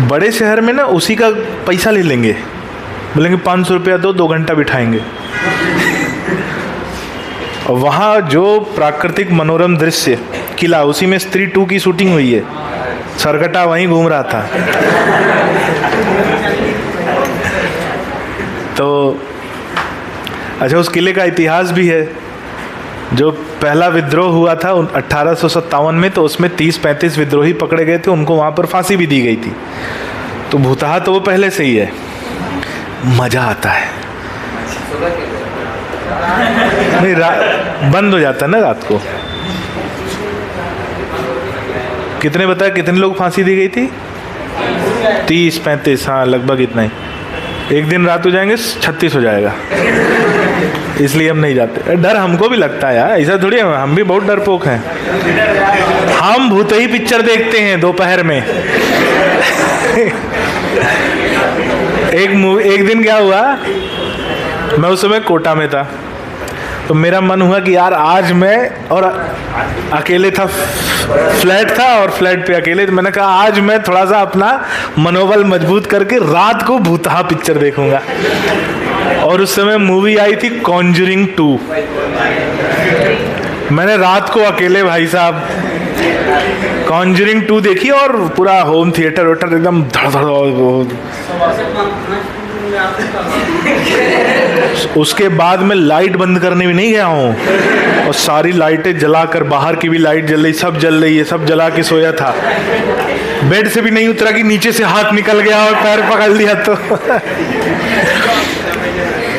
बड़े शहर में ना उसी का पैसा ले लेंगे, बोलेंगे 500 रुपया दो, 2 घंटा बिठाएंगे। और वहाँ जो प्राकृतिक मनोरम दृश्य, किला, उसी में स्त्री 2 की शूटिंग हुई है, सरकटा वहीं घूम रहा था। तो अच्छा, उस किले का इतिहास भी है। जो पहला विद्रोह हुआ था 1857 में, तो उसमें 30-35 विद्रोही पकड़े गए थे, उनको वहाँ पर फांसी भी दी गई थी। तो भूतहा तो वो पहले से ही है, मज़ा आता है। नहीं, बंद हो जाता है ना रात को। कितने बताया, कितने लोग फांसी दी गई थी? 30-35, हाँ लगभग इतना ही। एक दिन रात हो जाएंगे 36 हो जाएगा, इसलिए हम नहीं जाते। डर हमको भी लगता है यार, ऐसा थोड़ी है, हम भी बहुत डरपोक हैं। हम भूतही पिक्चर देखते हैं दोपहर में। एक दिन क्या हुआ, मैं उस समय कोटा में था, तो मेरा मन हुआ कि यार आज मैं, और अकेले था, फ्लैट था और फ्लैट पे अकेले, तो मैंने कहा आज मैं थोड़ा सा अपना मनोबल मजबूत करके रात को भूतहा पिक्चर देखूंगा। और उस समय मूवी आई थी कॉन्जरिंग 2। मैंने रात को अकेले भाई साहब कॉन्जरिंग 2 देखी, और पूरा होम थिएटर वेटर एकदम धड़। उसके बाद मैं लाइट बंद करने भी नहीं गया हूँ, और सारी लाइटें जलाकर, बाहर की भी लाइट जल रही, सब जल रही है, सब जला के सोया था। बेड से भी नहीं उतरा कि नीचे से हाथ निकल गया और पैर पकड़ लिया तो।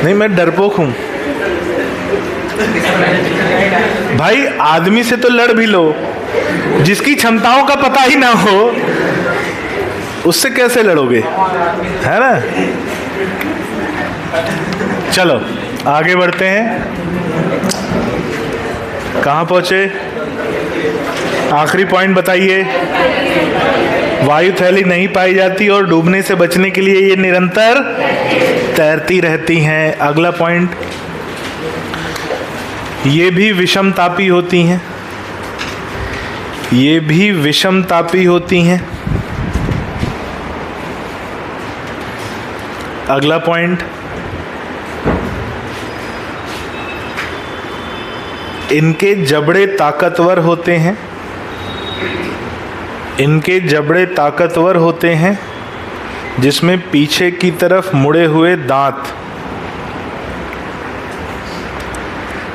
नहीं, मैं डरपोक हूँ भाई। आदमी से तो लड़ भी लो, जिसकी क्षमताओं का पता ही ना हो उससे कैसे लड़ोगे, है ना। चलो आगे बढ़ते हैं। कहाँ पहुंचे? आखिरी पॉइंट बताइए। वायु थैली नहीं पाई जाती और डूबने से बचने के लिए ये निरंतर तैरती रहती हैं। अगला पॉइंट, ये भी विषमतापी होती हैं। ये भी विषमतापी होती हैं। अगला पॉइंट, इनके जबड़े ताकतवर होते हैं। इनके जबड़े ताकतवर होते हैं, जिसमें पीछे की तरफ मुड़े हुए दांत,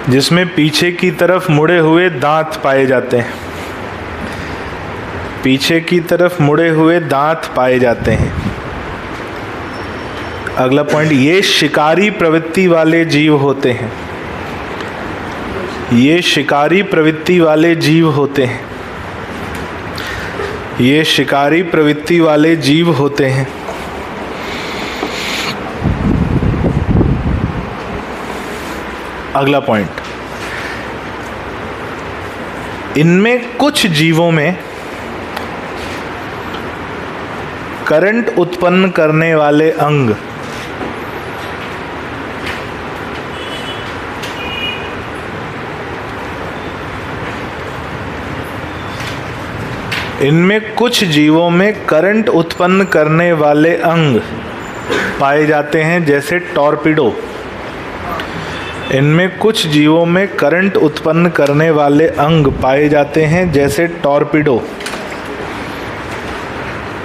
जिसमें पीछे की तरफ मुड़े हुए दांत पाए जाते हैं। पीछे की तरफ मुड़े हुए दांत पाए जाते हैं। अगला पॉइंट, ये शिकारी प्रवृत्ति वाले जीव होते हैं। ये शिकारी प्रवृत्ति वाले जीव होते हैं। ये शिकारी प्रवृत्ति वाले जीव होते हैं। अगला पॉइंट, इनमें कुछ जीवों में करंट उत्पन्न करने वाले अंग, इनमें कुछ जीवों में करंट उत्पन्न करने वाले अंग पाए जाते हैं जैसे टॉर्पिडो। इनमें कुछ जीवों में करंट उत्पन्न करने वाले अंग पाए जाते हैं जैसे टॉर्पिडो।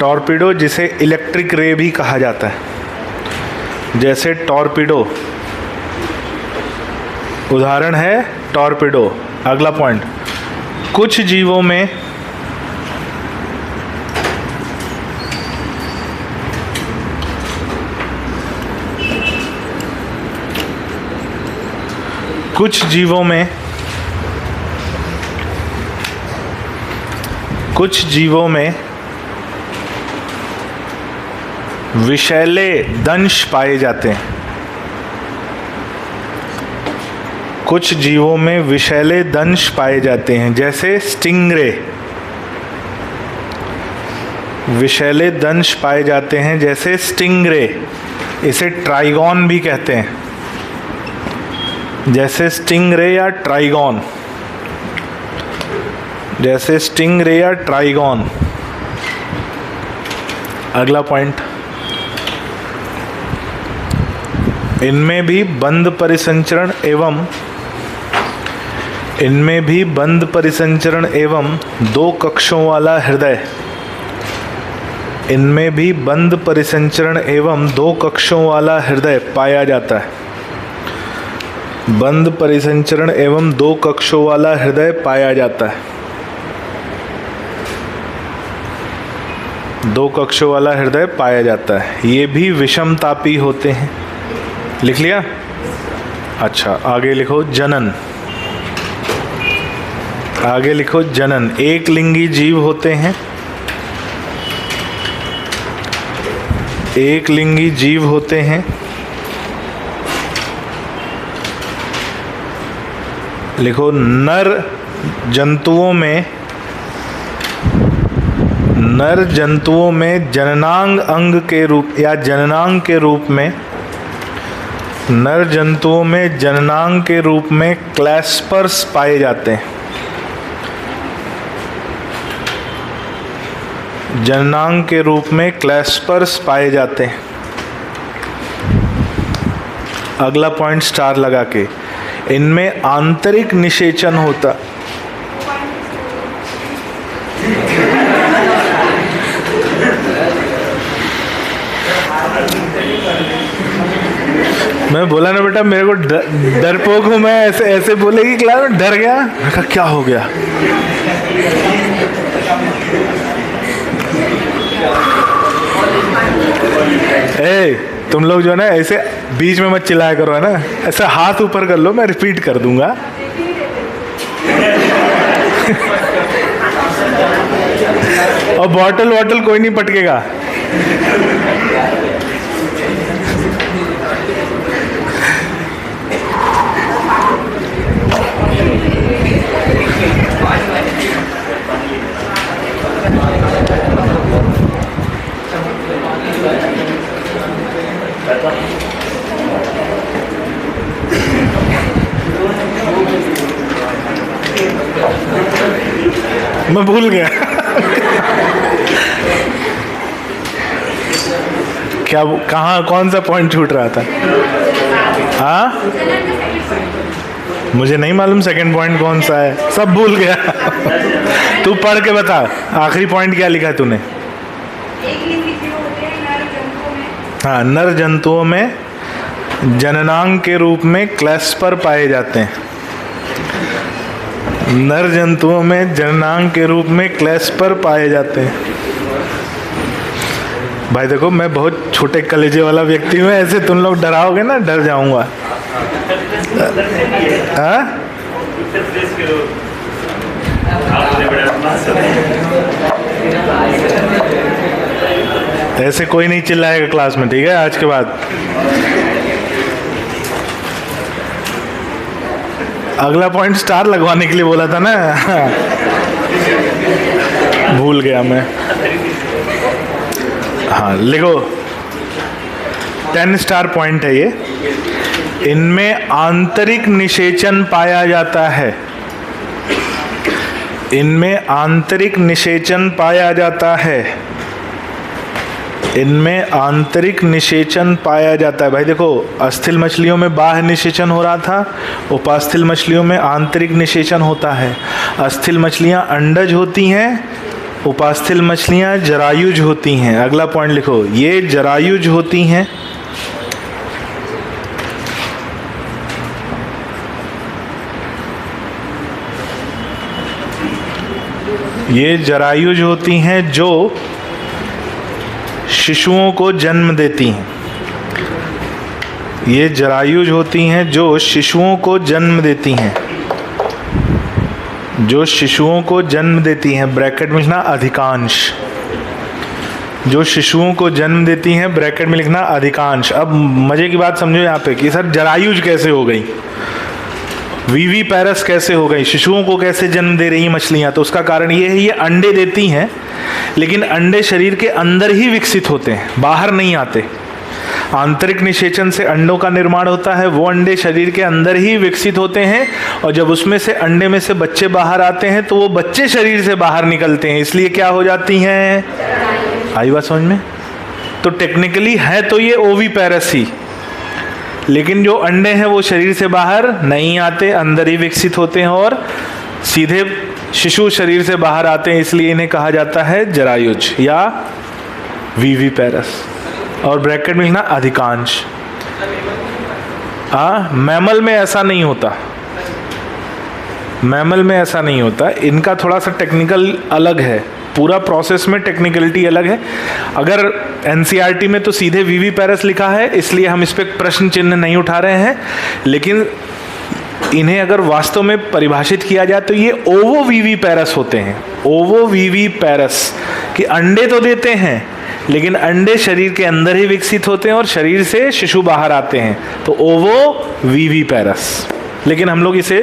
टॉर्पिडो जिसे इलेक्ट्रिक रे भी कहा जाता है, जैसे टॉर्पिडो, उदाहरण है टॉर्पिडो। अगला पॉइंट, कुछ जीवों में कुछ जीवों में विषैले दंश पाए जाते हैं। कुछ जीवों में विषैले दंश पाए जाते हैं जैसे स्टिंगरे। विषैले दंश पाए जाते हैं जैसे स्टिंगरे। इसे ट्राइगॉन भी कहते हैं, जैसे स्टिंगरे या ट्राइगॉन, जैसे स्टिंगरे या ट्राइगॉन। अगला पॉइंट, इनमें भी बंद परिसंचरण एवं दो कक्षों वाला हृदय, इनमें भी बंद परिसंचरण एवं दो कक्षों वाला हृदय पाया जाता है। बंद परिसंचरण एवं दो कक्षों वाला हृदय पाया जाता है। दो कक्षों वाला हृदय पाया जाता है। ये भी विषमतापी होते हैं। लिख लिया? अच्छा, आगे लिखो जनन। आगे लिखो जनन। एक लिंगी जीव होते हैं, एक लिंगी जीव होते हैं। लिखो नर जंतुओं में जननांग अंग के रूप या जननांग के रूप में, नर जंतुओं में जननांग के रूप में क्लैस्पर्स पाए जाते हैं। जननांग के रूप में क्लैस्पर्स पाए जाते हैं। अगला पॉइंट स्टार लगा के, इनमें आंतरिक निषेचन होता। मैं बोला ना बेटा, मेरे को डरपोक हूँ मैं, ऐसे बोलेगी क्लास में, डर गया। मैं कहा क्या हो गया? तुम लोग जो है ना ऐसे बीच में मत चिल्लाया करो, है ना, ऐसा हाथ ऊपर कर लो, मैं रिपीट कर दूंगा। और बॉटल कोई नहीं पटकेगा। मैं भूल गया क्या, कहाँ, कौन सा पॉइंट छूट रहा था? हाँ, मुझे नहीं मालूम सेकंड पॉइंट कौन सा है, सब भूल गया। तू पढ़ के बता, आखिरी पॉइंट क्या लिखा है तूने? हाँ, नर जंतुओं में जननांग के रूप में क्लैस्पर पाए जाते हैं। नर जंतुओं में जननांग के रूप में क्लैस्पर पाए जाते हैं। भाई देखो, मैं बहुत छोटे कलेजे वाला व्यक्ति हूँ, ऐसे तुम लोग डराओगे ना, डर जाऊंगा। हाँ? ऐसे कोई नहीं चिल्लाएगा क्लास में, ठीक है? आज के बाद अगला पॉइंट स्टार लगवाने के लिए बोला था ना। भूल गया मैं। हाँ लिखो, 10 स्टार पॉइंट है ये। इनमें आंतरिक निषेचन पाया जाता है। इनमें आंतरिक निषेचन पाया जाता है। इनमें आंतरिक निषेचन पाया जाता है। भाई देखो, अस्थिल मछलियों में बाह्य निषेचन हो रहा था, उपास्थल मछलियों में आंतरिक निषेचन होता है। अस्थिल मछलियां अंडज होती हैं, उपास्थल मछलियां जरायुज होती हैं। अगला पॉइंट लिखो, ये जरायुज होती हैं, ये जरायुज होती हैं जो शिशुओं को जन्म देती हैं। ये जरायुज होती हैं जो शिशुओं को जन्म देती हैं, जो शिशुओं को जन्म देती हैं। ब्रैकेट में लिखना अधिकांश, जो शिशुओं को जन्म देती हैं, ब्रैकेट में लिखना अधिकांश। अब मजे की बात समझो यहाँ पे कि सर जरायुज कैसे हो गई, वीवी पैरस कैसे हो गई, शिशुओं को कैसे जन्म दे रही मछलियाँ। तो उसका कारण ये है, ये अंडे देती हैं, लेकिन अंडे शरीर के अंदर ही विकसित होते हैं, बाहर नहीं आते। आंतरिक निषेचन से अंडों का निर्माण होता है, वो अंडे शरीर के अंदर ही विकसित होते हैं, और जब उसमें से अंडे में से बच्चे बाहर आते हैं तो वो बच्चे शरीर से बाहर निकलते हैं, इसलिए क्या हो जाती हैं, आई बात समझ में। तो टेक्निकली है तो ये ओवी पैरस ही, लेकिन जो अंडे हैं वो शरीर से बाहर नहीं आते, अंदर ही विकसित होते हैं और सीधे शिशु शरीर से बाहर आते हैं, इसलिए इन्हें कहा जाता है जरायुज या वीवी पैरस। और ब्रैकेट में लिखना अधिकांश। मैमल में ऐसा नहीं होता, मैमल में ऐसा नहीं होता, इनका थोड़ा सा टेक्निकल अलग है, पूरा प्रोसेस में टेक्निकलिटी अलग है। अगर एनसीईआरटी में तो सीधे वीवी पैरस लिखा है, इसलिए हम इस पर प्रश्न चिन्ह नहीं उठा रहे हैं, लेकिन इन्हें अगर वास्तव में परिभाषित किया जाए तो ये ओवो वीवी पैरस होते हैं। ओवो वीवी पैरस कि अंडे तो देते हैं, लेकिन अंडे शरीर के अंदर ही विकसित होते हैं और शरीर से शिशु बाहर आते हैं, तो ओवो वीवी पैरस। लेकिन हम लोग इसे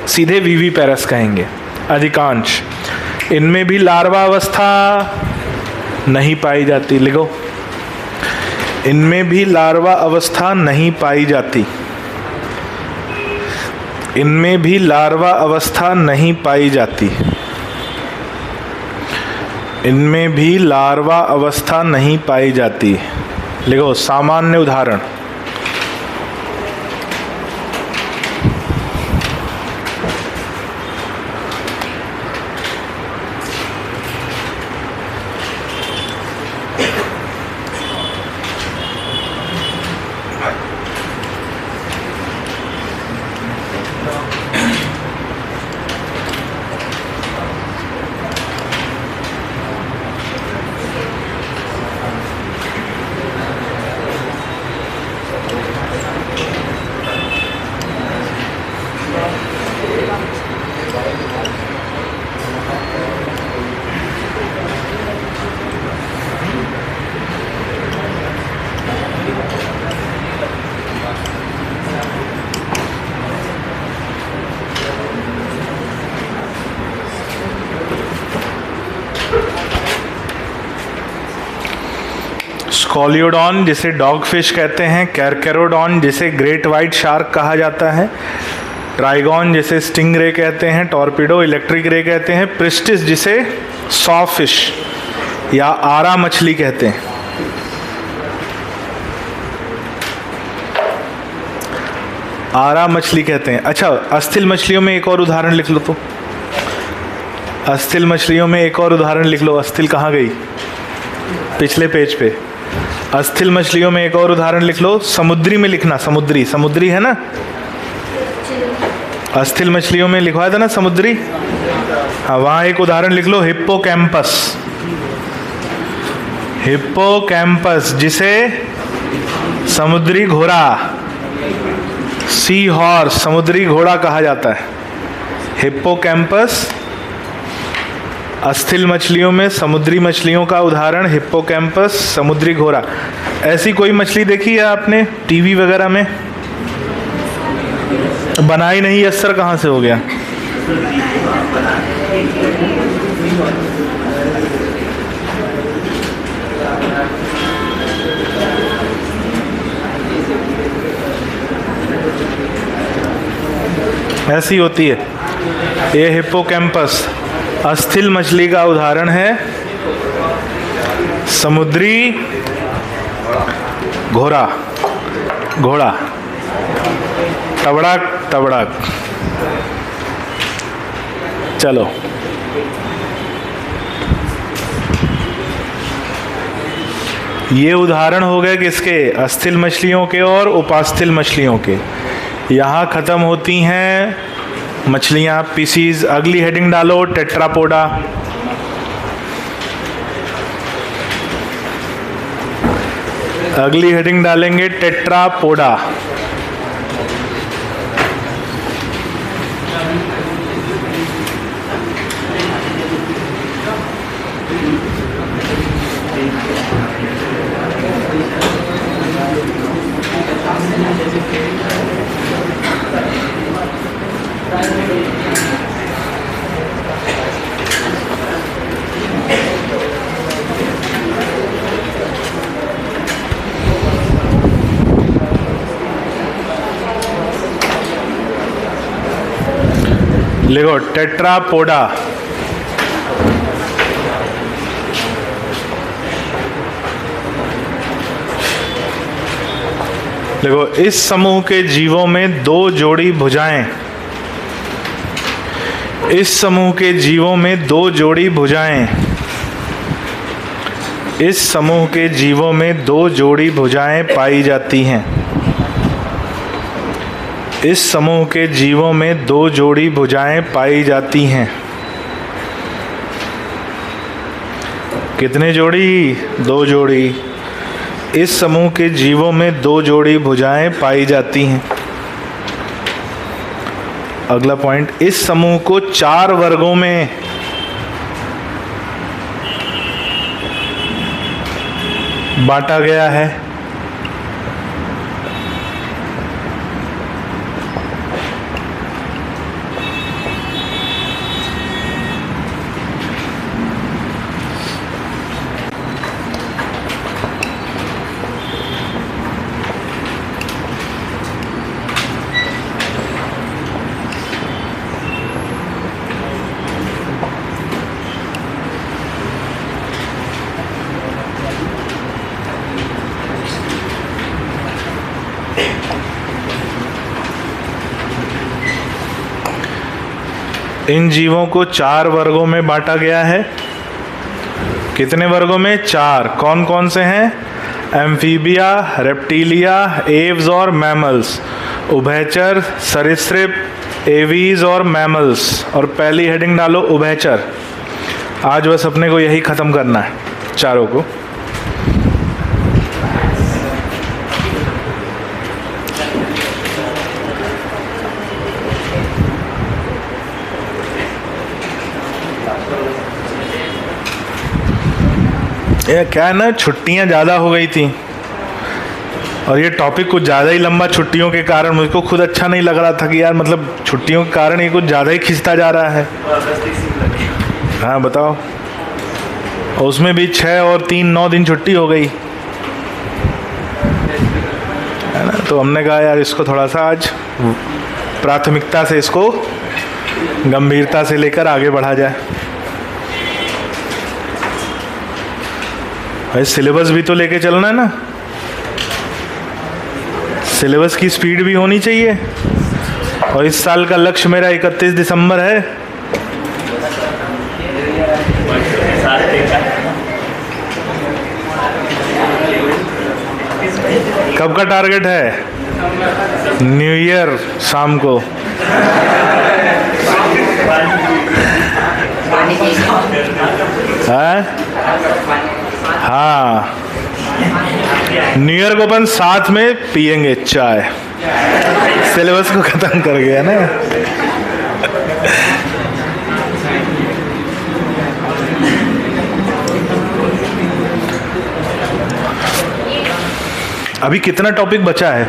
सीधे वीवी पैरस कहेंगे। अधिकांश। इनमें भी लार्वा अवस्था नहीं पाई जाती, लिखो, इनमें भी लार्वा अवस्था नहीं पाई जाती, इनमें भी लार्वा अवस्था नहीं पाई जाती, इनमें भी लार्वा अवस्था नहीं पाई जाती। लिखो सामान्य उदाहरण, स्कॉलियोडॉन जिसे डॉग फिश कहते हैं, कैरकेरोडॉन जिसे ग्रेट वाइट शार्क कहा जाता है, ट्राइगॉन जिसे स्टिंग रे कहते हैं, टॉर्पिडो इलेक्ट्रिक रे कहते हैं, प्रिस्टिस जिसे सॉ फिश या आरा मछली कहते हैं। आरा मछली कहते हैं। अच्छा, अस्थिल मछलियों में एक और उदाहरण लिख लो तो, अस्थिल मछलियों में एक और उदाहरण लिख लो। अस्थिल कहाँ गई, पिछले पेज पे। अस्थिल मछलियों में एक और उदाहरण लिख लो, समुद्री में लिखना, समुद्री, समुद्री है ना, अस्थिल मछलियों में लिखवाया था ना समुद्री, हाँ वहाँ एक उदाहरण लिख लो, हिप्पोकैम्पस, हिप्पोकैम्पस जिसे समुद्री घोड़ा, सी हॉर्स, समुद्री घोड़ा कहा जाता है। हिप्पोकैम्पस अस्थिल मछलियों में, समुद्री मछलियों का उदाहरण हिप्पोकैम्पस, समुद्री घोड़ा। ऐसी कोई मछली देखी है आपने टीवी वगैरह में? बनाई नहीं, असर कहाँ से हो गया? ऐसी होती है ये हिप्पोकैम्पस। अस्थिल मछली का उदाहरण है समुद्री घोड़ा, घोड़ा, तबड़क तबड़क। चलो, ये उदाहरण हो गए किसके? अस्थिल मछलियों के और उपास्थल मछलियों के। यहाँ खत्म होती हैं मछलियाँ, पीसीज। अगली हेडिंग डालो टेट्रापोडा। अगली हेडिंग डालेंगे टेट्रापोडा। लिखो टेट्रापोडा। देखो, इस समूह के जीवों में दो जोड़ी भुजाएं, इस समूह के जीवों में दो जोड़ी भुजाएं, इस समूह के जीवों में दो जोड़ी भुजाएं पाई जाती हैं। इस समूह के जीवों में दो जोड़ी भुजाएं पाई जाती हैं। कितने जोड़ी? दो जोड़ी। इस समूह के जीवों में दो जोड़ी भुजाएं पाई जाती हैं। अगला पॉइंट, इस समूह को 4 वर्गों में बांटा गया है। इन जीवों को 4 वर्गों में बांटा गया है। कितने वर्गों में? 4। कौन कौन से हैं? एम्फीबिया, रेप्टिलिया, एव्स और मैमल्स। उभयचर, सरीसृप, एवीज और मैमल्स। और पहली हेडिंग डालो उभयचर। आज बस अपने को यही ख़त्म करना है, चारों को। ये क्या है ना, छुट्टियां ज़्यादा हो गई थी और ये टॉपिक कुछ ज़्यादा ही लंबा छुट्टियों के कारण मुझको खुद अच्छा नहीं लग रहा था कि यार मतलब छुट्टियों के कारण ये कुछ ज़्यादा ही खिंचता जा रहा है। हाँ बताओ, और उसमें भी 6 और 3 9 दिन छुट्टी हो गई है ना। तो हमने कहा यार इसको थोड़ा सा आज प्राथमिकता से, इसको गंभीरता से लेकर आगे बढ़ा जाए। भाई सिलेबस भी तो लेके चलना है ना, सिलेबस की स्पीड भी होनी चाहिए। और इस साल का लक्ष्य मेरा 31 दिसंबर है। कब का टारगेट है? न्यू ईयर शाम को। हाँ, न्यू ईयर को अपन साथ में पियेंगे चाय। सिलेबस को खत्म कर गया ना। अभी कितना टॉपिक बचा है?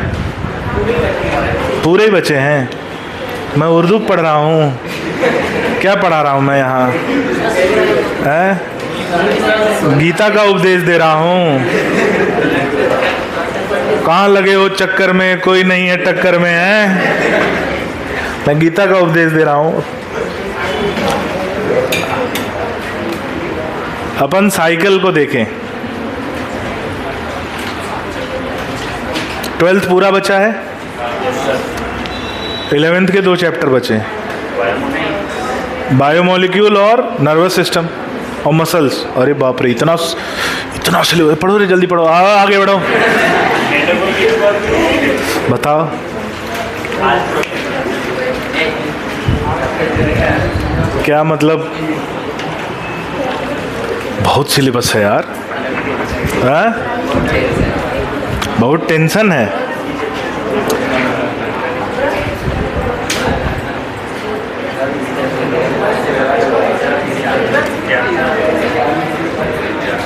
पूरे ही बचे हैं। मैं उर्दू पढ़ रहा हूँ। क्या पढ़ा रहा हूँ मैं यहाँ? गीता का उपदेश दे रहा हूँ। कहाँ लगे हो चक्कर में, कोई नहीं है टक्कर में, है मैं गीता का उपदेश दे रहा हूँ। अपन साइकिल को देखें, 12th पूरा बचा है, 11th के 2 चैप्टर बचे हैं, बायोमोलिक्यूल और नर्वस सिस्टम और मसल्स। अरे बाप रे, इतना स्लो, पढ़ो रे, जल्दी पढ़ो, आगे बढ़ो, बताओ। क्या मतलब, बहुत सिलेबस है यार, बहुत टेंशन है।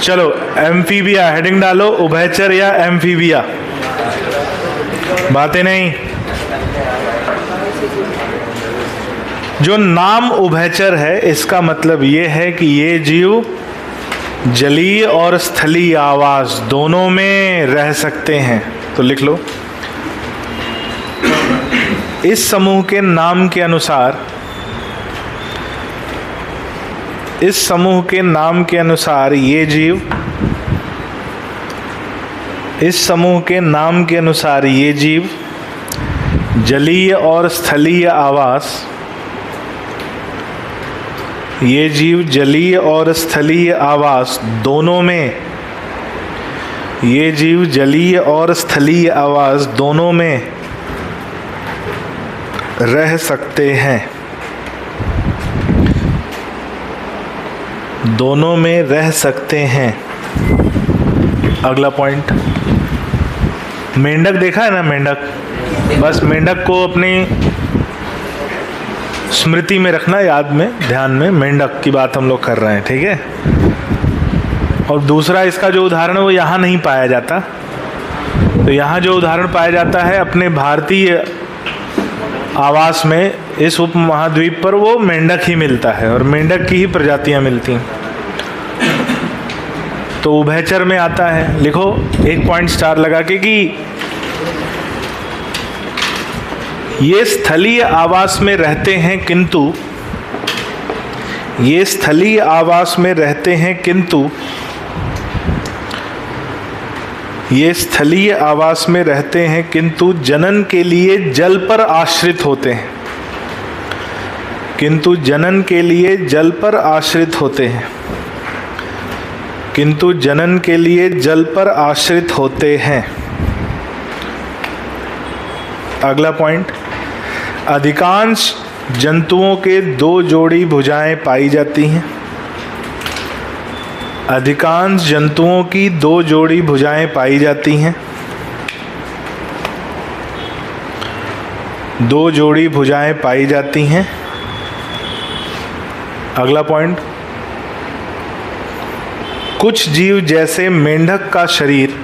चलो एम्फीबिया, हेडिंग डालो, उभयचर या एम्फीबिया, बातें नहीं। जो नाम उभयचर है इसका मतलब ये है कि ये जीव जलीय और स्थलीय आवास दोनों में रह सकते हैं। तो लिख लो, इस समूह के नाम के अनुसार, इस समूह के नाम के अनुसार ये जीव, इस समूह के नाम के अनुसार ये जीव जलीय और स्थलीय आवास, ये जीव जलीय और स्थलीय आवास दोनों में, ये जीव जलीय और स्थलीय आवास दोनों में रह सकते हैं, दोनों में रह सकते हैं। अगला पॉइंट, मेंढक देखा है ना, मेंढक, बस मेंढक को अपनी स्मृति में रखना, याद में, ध्यान में, मेंढक की बात हम लोग कर रहे हैं, ठीक है। और दूसरा इसका जो उदाहरण है वो यहाँ नहीं पाया जाता, तो यहाँ जो उदाहरण पाया जाता है अपने भारतीय आवास में, इस उपमहाद्वीप पर वो मेंढक ही मिलता है और मेंढक की ही प्रजातियाँ मिलती हैं, तो उभयचर में आता है। लिखो 1 पॉइंट स्टार लगा के कि ये स्थलीय आवास में रहते हैं, किंतु ये स्थलीय आवास में रहते हैं, किंतु ये स्थलीय आवास में रहते हैं, किंतु जनन के लिए जल पर आश्रित होते हैं, किंतु जनन के लिए जल पर आश्रित होते हैं, किंतु जनन के लिए जल पर आश्रित होते हैं। अगला पॉइंट, अधिकांश जंतुओं के 2 जोड़ी भुजाएं पाई जाती हैं, अधिकांश जंतुओं की 2 जोड़ी भुजाएं पाई जाती हैं, 2 जोड़ी भुजाएं पाई जाती हैं। अगला पॉइंट, कुछ जीव जैसे मेंढक का शरीर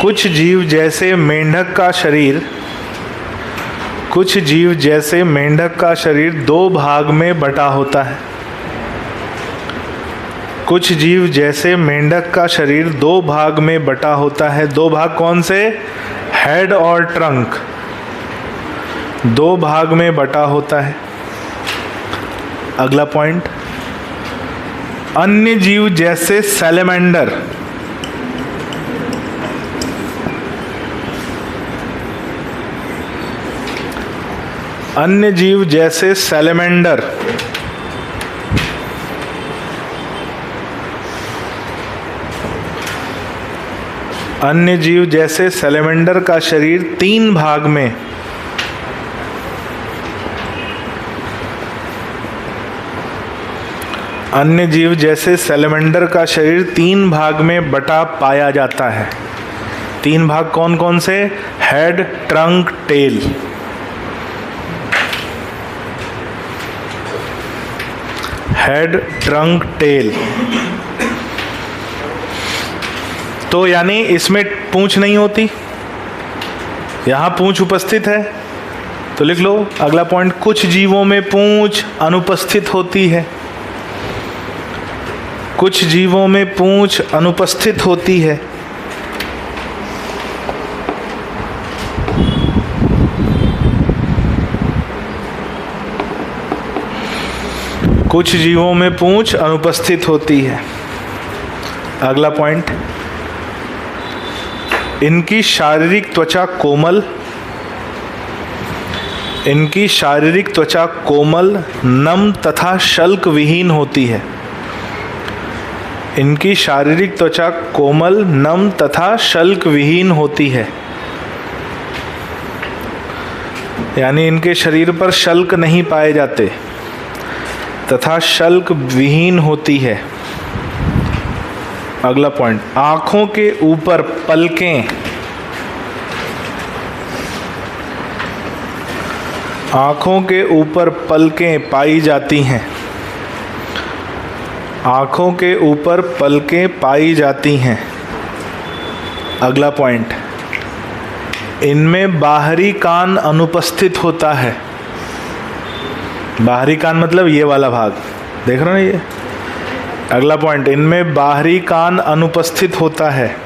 कुछ जीव जैसे मेंढक का शरीर, कुछ जीव जैसे मेंढक का शरीर 2 भाग में बटा होता है, कुछ जीव जैसे मेंढक का शरीर 2 भाग में बटा होता है। 2 भाग कौन से? हेड और ट्रंक, 2 भाग में बटा होता है। अगला पॉइंट, अन्य जीव जैसे सैलेमेंडर, अन्य जीव जैसे सैलेमेंडर अन्य जीव जैसे सैलेमेंडर का शरीर 3 भाग में, अन्य जीव जैसे सैलेमेंडर का शरीर 3 भाग में बटा पाया जाता है। 3 भाग कौन कौन से? Head, trunk, tail. Head, trunk, tail. तो यानी इसमें पूंछ नहीं होती, यहाँ पूंछ उपस्थित है, तो लिख लो अगला पॉइंट, कुछ जीवों में पूंछ अनुपस्थित होती है, कुछ जीवों में पूंछ अनुपस्थित होती है। कुछ जीवों में पूंछ अनुपस्थित होती है। अगला पॉइंट, इनकी शारीरिक त्वचा कोमल, इनकी शारीरिक त्वचा कोमल, नम तथा शल्क विहीन होती है। इनकी शारीरिक त्वचा कोमल, नम तथा शल्क विहीन होती है, यानी इनके शरीर पर शल्क नहीं पाए जाते तथा शल्क विहीन होती है। अगला पॉइंट, आँखों के ऊपर पलकें, आँखों के ऊपर पलकें पाई जाती हैं। आँखों के ऊपर पलकें पाई जाती हैं। अगला पॉइंट, इनमें बाहरी कान अनुपस्थित होता है। बाहरी कान मतलब ये वाला भाग, देख रहे हो ना ये। अगला पॉइंट, इनमें बाहरी कान अनुपस्थित होता है।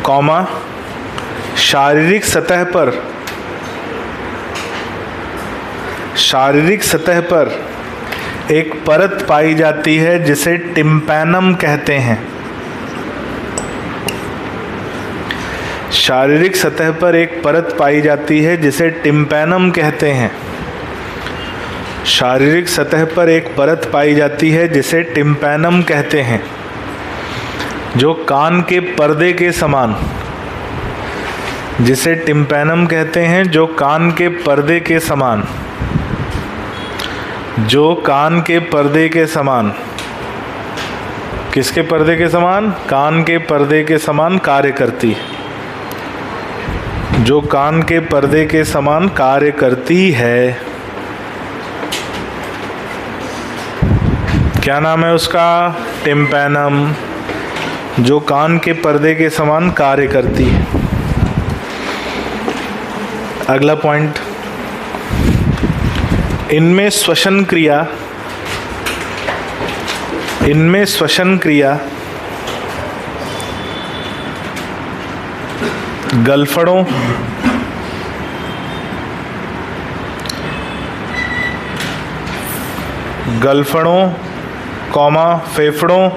कॉमा, शारीरिक सतह पर एक परत पाई जाती है जिसे टिम्पैनम कहते हैं। शारीरिक सतह पर एक परत पाई जाती है जिसे टिम्पैनम कहते हैं। शारीरिक सतह पर एक परत पाई जाती है जिसे टिम्पैनम कहते हैं, जो कान के पर्दे के समान, जिसे टिम्पैनम कहते हैं जो कान के पर्दे के समान, जो कान के पर्दे के समान, किसके पर्दे के समान? कान के पर्दे के समान कार्य करती है, जो कान के पर्दे के समान कार्य करती है। क्या नाम है उसका? टिम्पैनम, जो कान के पर्दे के समान कार्य करती है। अगला पॉइंट, इनमें श्वसन क्रिया गलफड़ों, कॉमा फेफड़ों,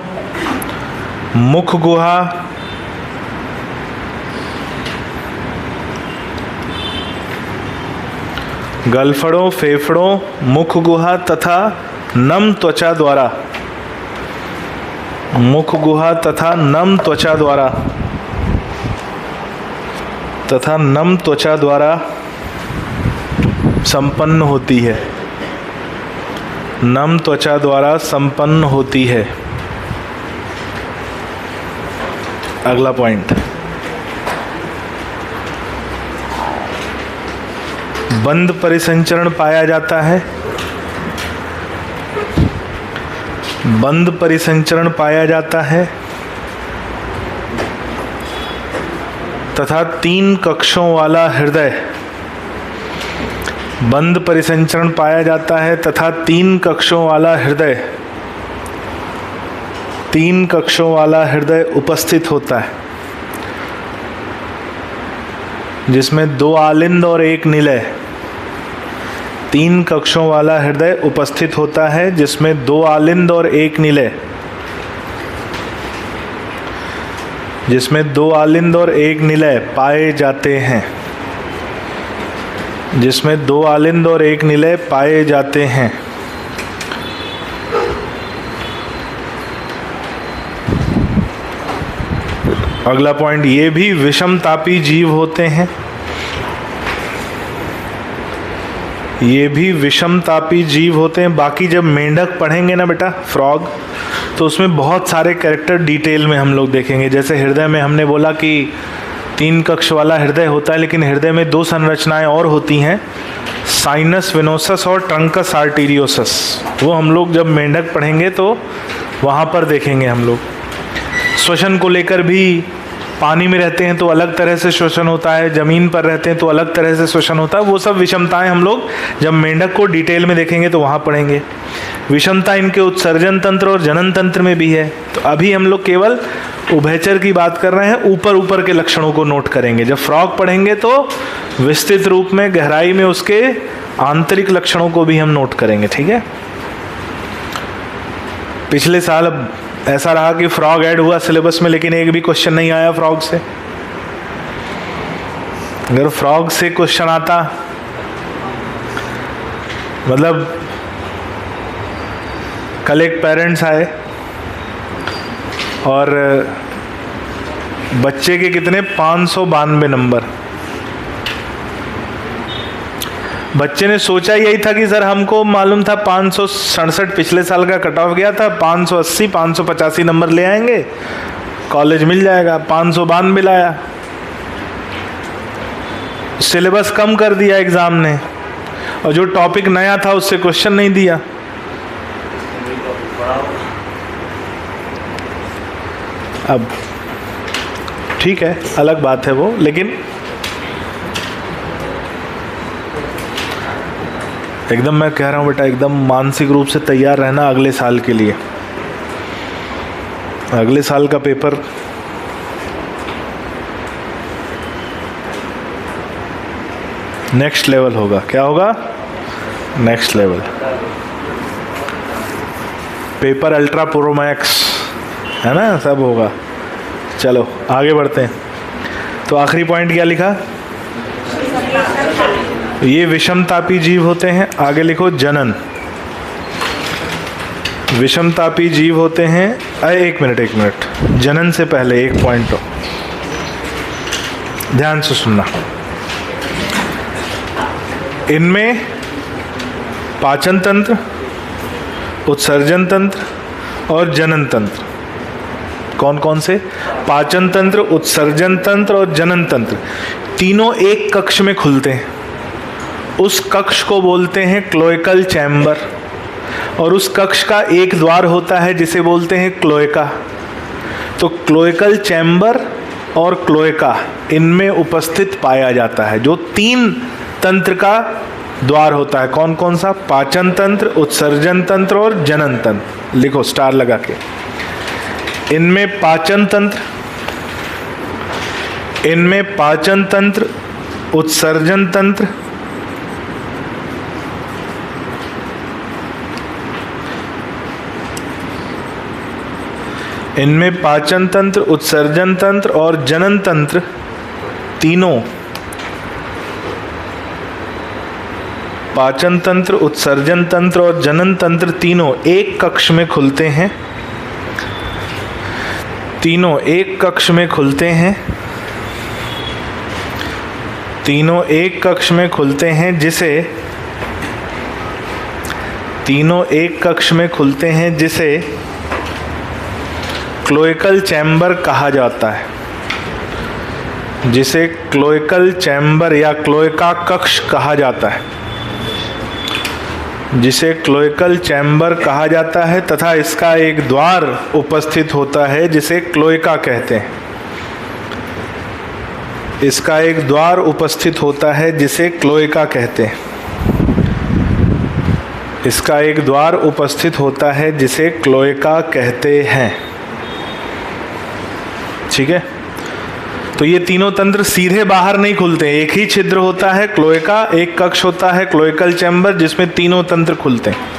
मुख गुहा, गलफड़ों, फेफड़ों, मुख गुहा तथा नम त्वचा द्वारा, मुख गुहा तथा नम त्वचा द्वारा संपन्न होती है। नम त्वचा द्वारा संपन्न होती है। अगला पॉइंट, बंद परिसंचरण पाया जाता है। बंद परिसंचरण पाया जाता है तथा 3 कक्षों वाला हृदय, बंद परिसंचरण पाया जाता है तथा 3 कक्षों वाला हृदय, 3 कक्षों वाला हृदय उपस्थित होता है, जिसमें 2 आलिंद और 1 निलय। 3 कक्षों वाला हृदय उपस्थित होता है जिसमें 2 आलिंद और 1 निलय, जिसमें 2 आलिंद और 1 निलय पाए जाते हैं, जिसमें 2 आलिंद और 1 निलय पाए जाते हैं। अगला पॉइंट, ये भी विषमतापी जीव होते हैं। ये भी विषमतापी जीव होते हैं। बाकी जब मेंढक पढ़ेंगे ना बेटा, फ्रॉग, तो उसमें बहुत सारे कैरेक्टर डिटेल में हम लोग देखेंगे। जैसे हृदय में हमने बोला कि 3 कक्ष वाला हृदय होता है, लेकिन हृदय में 2 संरचनाएं और होती हैं, साइनस वेनोसस और ट्रंकस आर्टीरियोसस। वो हम लोग जब मेंढक पढ़ेंगे तो वहाँ पर देखेंगे हम लोग। श्वसन को लेकर भी पानी में रहते हैं तो अलग तरह से श्वसन होता है, जमीन पर रहते हैं तो अलग तरह से श्वसन होता है। वो सब विषमताएं हम लोग जब मेंढक को डिटेल में देखेंगे तो वहाँ पढ़ेंगे। विषमता इनके उत्सर्जन तंत्र और जनन तंत्र में भी है। तो अभी हम लोग केवल उभयचर की बात कर रहे हैं, ऊपर ऊपर के लक्षणों को नोट करेंगे। जब फ्रॉग पढ़ेंगे तो विस्तृत रूप में गहराई में उसके आंतरिक लक्षणों को भी हम नोट करेंगे, ठीक है। पिछले साल अब ऐसा रहा कि फ्रॉग ऐड हुआ सिलेबस में, लेकिन एक भी क्वेश्चन नहीं आया फ्रॉग से। अगर फ्रॉग से क्वेश्चन आता, मतलब कल एक पेरेंट्स आए और बच्चे के कितने 592 नंबर। बच्चे ने सोचा यही था कि सर हमको मालूम था 567 पिछले साल का कट ऑफ गया था, 580 585 नंबर ले आएंगे, कॉलेज मिल जाएगा। 592 लाया, सिलेबस कम कर दिया एग्जाम ने, और जो टॉपिक नया था उससे क्वेश्चन नहीं दिया। अब ठीक है, अलग बात है वो, लेकिन एकदम मैं कह रहा हूँ बेटा, एकदम मानसिक रूप से तैयार रहना अगले साल के लिए। अगले साल का पेपर नेक्स्ट लेवल होगा। क्या होगा? Next level. Paper ultra pro max है ना, सब होगा। चलो आगे बढ़ते हैं। तो आखिरी पॉइंट क्या लिखा? ये विषमतापी जीव होते हैं। आगे लिखो जनन। विषमतापी जीव होते हैं। एक मिनट, जनन से पहले एक पॉइंट हो, ध्यान से सुनना। इनमें पाचन तंत्र, उत्सर्जन तंत्र और जनन तंत्र, कौन कौन से? पाचन तंत्र, उत्सर्जन तंत्र और जनन तंत्र, तीनों एक कक्ष में खुलते हैं। उस कक्ष को बोलते हैं क्लोएकल चैम्बर, और उस कक्ष का एक द्वार होता है जिसे बोलते हैं क्लोएका। तो क्लोएकल चैम्बर और क्लोएका इनमें उपस्थित पाया जाता है जो तीन तंत्र का द्वार होता है। कौन कौन सा? पाचन तंत्र, उत्सर्जन तंत्र और जनन तंत्र। लिखो स्टार लगा के। इनमें पाचन तंत्र, उत्सर्जन तंत्र, इनमें पाचन तंत्र, उत्सर्जन तंत्र और जनन तंत्र तीनों, पाचन तंत्र, उत्सर्जन तंत्र और जनन तंत्र तीनों एक कक्ष में खुलते हैं। तीनों एक कक्ष में खुलते हैं। तीनों एक कक्ष में खुलते हैं जिसे क्लोएकल चैम्बर कहा जाता है। जिसे क्लोएकल चैम्बर या क्लोएका कक्ष कहा जाता है, जिसे क्लोएकल चैम्बर कहा जाता है, तथा इसका एक द्वार उपस्थित होता है जिसे क्लोएका कहते हैं। इसका एक द्वार उपस्थित होता है जिसे क्लोएका कहते हैं। इसका एक द्वार उपस्थित होता है जिसे क्लोएका कहते हैं। ठीक है। तो ये तीनों तंत्र सीधे बाहर नहीं खुलते, एक ही छिद्र होता है क्लोएका, एक कक्ष होता है क्लोएकल चैम्बर जिसमें तीनों तंत्र खुलते हैं।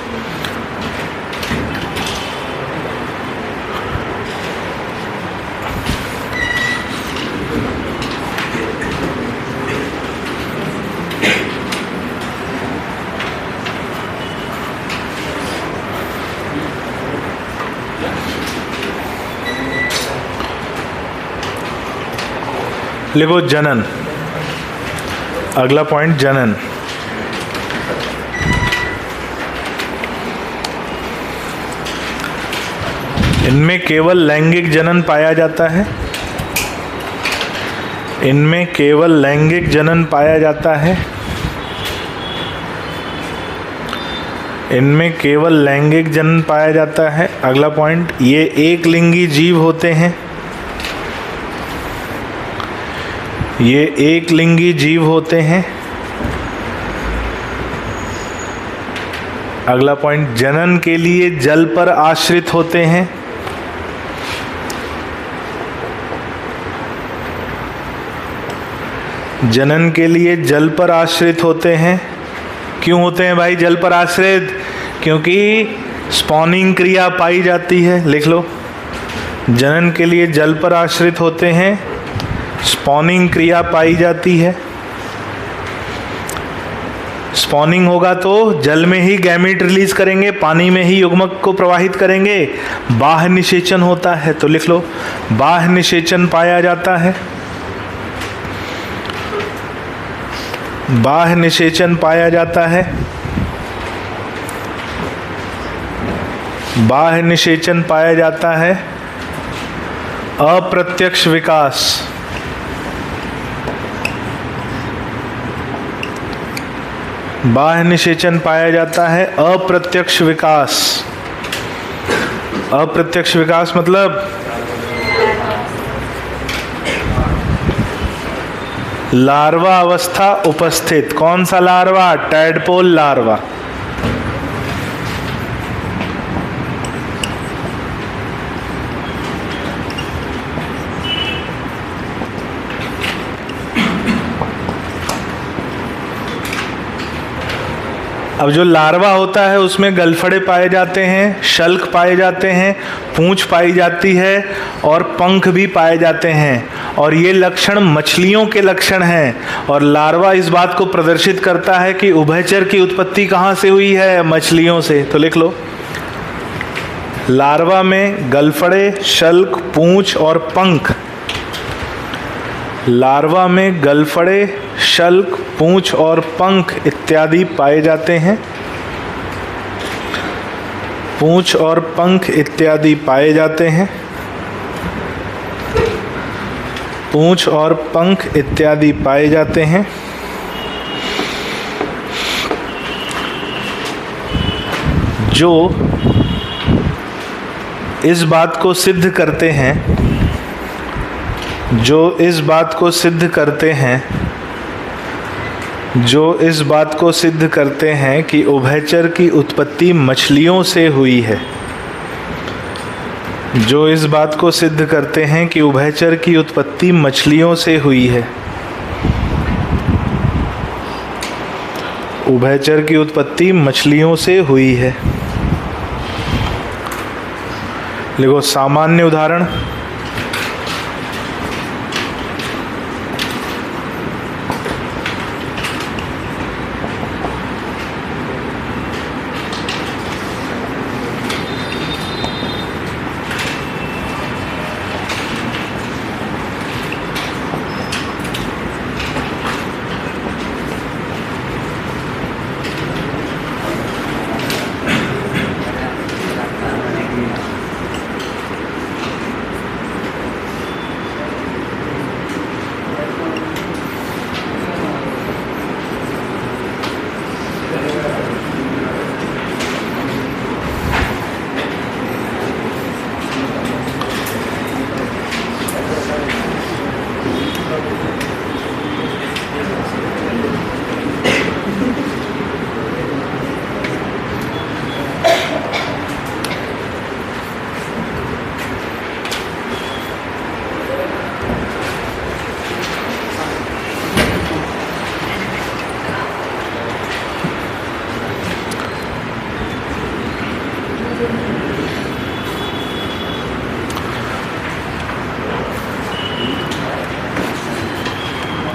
लिखो जनन। अगला पॉइंट जनन। इनमें केवल लैंगिक जनन पाया जाता है। इनमें केवल लैंगिक जनन पाया जाता है। इनमें केवल लैंगिक जनन पाया जाता है। अगला पॉइंट, ये एक लिंगी जीव होते हैं। ये एक लिंगी जीव होते हैं। अगला पॉइंट, जनन के लिए जल पर आश्रित होते हैं। जनन के लिए जल पर आश्रित होते हैं। क्यों होते हैं भाई जल पर आश्रित? क्योंकि स्पॉनिंग क्रिया पाई जाती है। लिख लो, जनन के लिए जल पर आश्रित होते हैं, स्पॉनिंग क्रिया पाई जाती है। स्पॉनिंग होगा तो जल में ही गैमीट रिलीज करेंगे, पानी में ही युग्मक को प्रवाहित करेंगे। बाह्य निषेचन होता है, तो लिख लो बाह्य निषेचन पाया जाता है। बाह्य निषेचन पाया जाता है। बाह्य निषेचन पाया जाता है। अप्रत्यक्ष विकास, बाह्य निषेचन पाया जाता है। अप्रत्यक्ष विकास, अप्रत्यक्ष विकास मतलब लार्वा अवस्था उपस्थित। कौन सा लार्वा? Tadpole larva. अब जो लार्वा होता है उसमें गलफड़े पाए जाते हैं, शल्क पाए जाते हैं, पूंछ पाई जाती है और पंख भी पाए जाते हैं। और ये लक्षण मछलियों के लक्षण हैं। और लार्वा इस बात को प्रदर्शित करता है कि उभयचर की उत्पत्ति कहाँ से हुई है? मछलियों से। तो लिख लो, लार्वा में गलफड़े, शल्क, पूंछ और पंख। लार्वा में गलफड़े, शल्क, पूंछ और पंख इत्यादि पाए जाते हैं। पूंछ और पंख इत्यादि पाए जाते हैं। पूंछ और पंख इत्यादि पाए जाते हैं। जो इस बात को सिद्ध करते हैं, जो इस बात को सिद्ध करते हैं, जो इस बात को सिद्ध करते हैं कि उभयचर की उत्पत्ति मछलियों से हुई है। जो इस बात को सिद्ध करते हैं कि उभयचर की उत्पत्ति मछलियों से हुई है। उभयचर की उत्पत्ति मछलियों से हुई है। देखो सामान्य उदाहरण,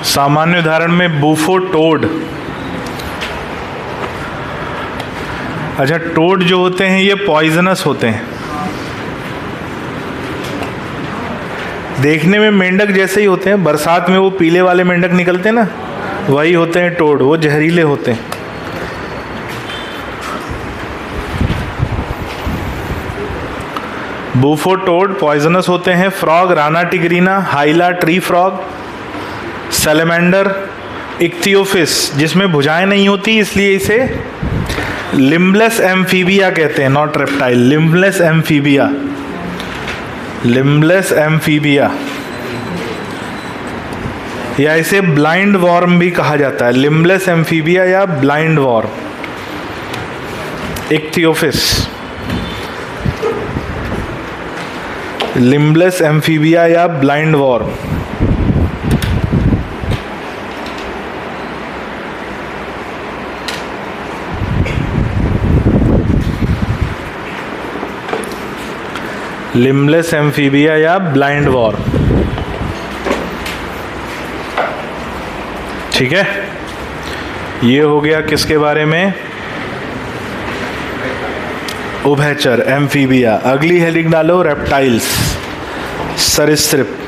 सामान्य उदाहरण में बूफो टोड। अच्छा, टोड जो होते हैं ये पॉइजनस होते हैं। देखने में मेंढक जैसे ही होते हैं, बरसात में वो पीले वाले मेंढक निकलते हैं ना, वही होते हैं टोड। वो जहरीले होते हैं। बूफो टोड पॉइजनस होते हैं। Frog, Rana tigrina, हाइला tree frog, salamander, Ichthyophis जिसमें भुजाएं नहीं होती इसलिए इसे लिम्बलेस एम्फीबिया कहते हैं, not reptile. Limbless amphibia, limbless amphibia. या इसे ब्लाइंड वॉर्म भी कहा जाता है, लिम्बलेस एम्फीबिया या blind worm, ichthyophis, limbless amphibia या ब्लाइंड वॉर्म। लिम्बलेस एम्फीबिया या ब्लाइंड वॉर्म, ठीक है। ये हो गया किसके बारे में, उभयचर एम्फीबिया। अगली हेडिंग डालो रेप्टाइल्स, सरीसृप।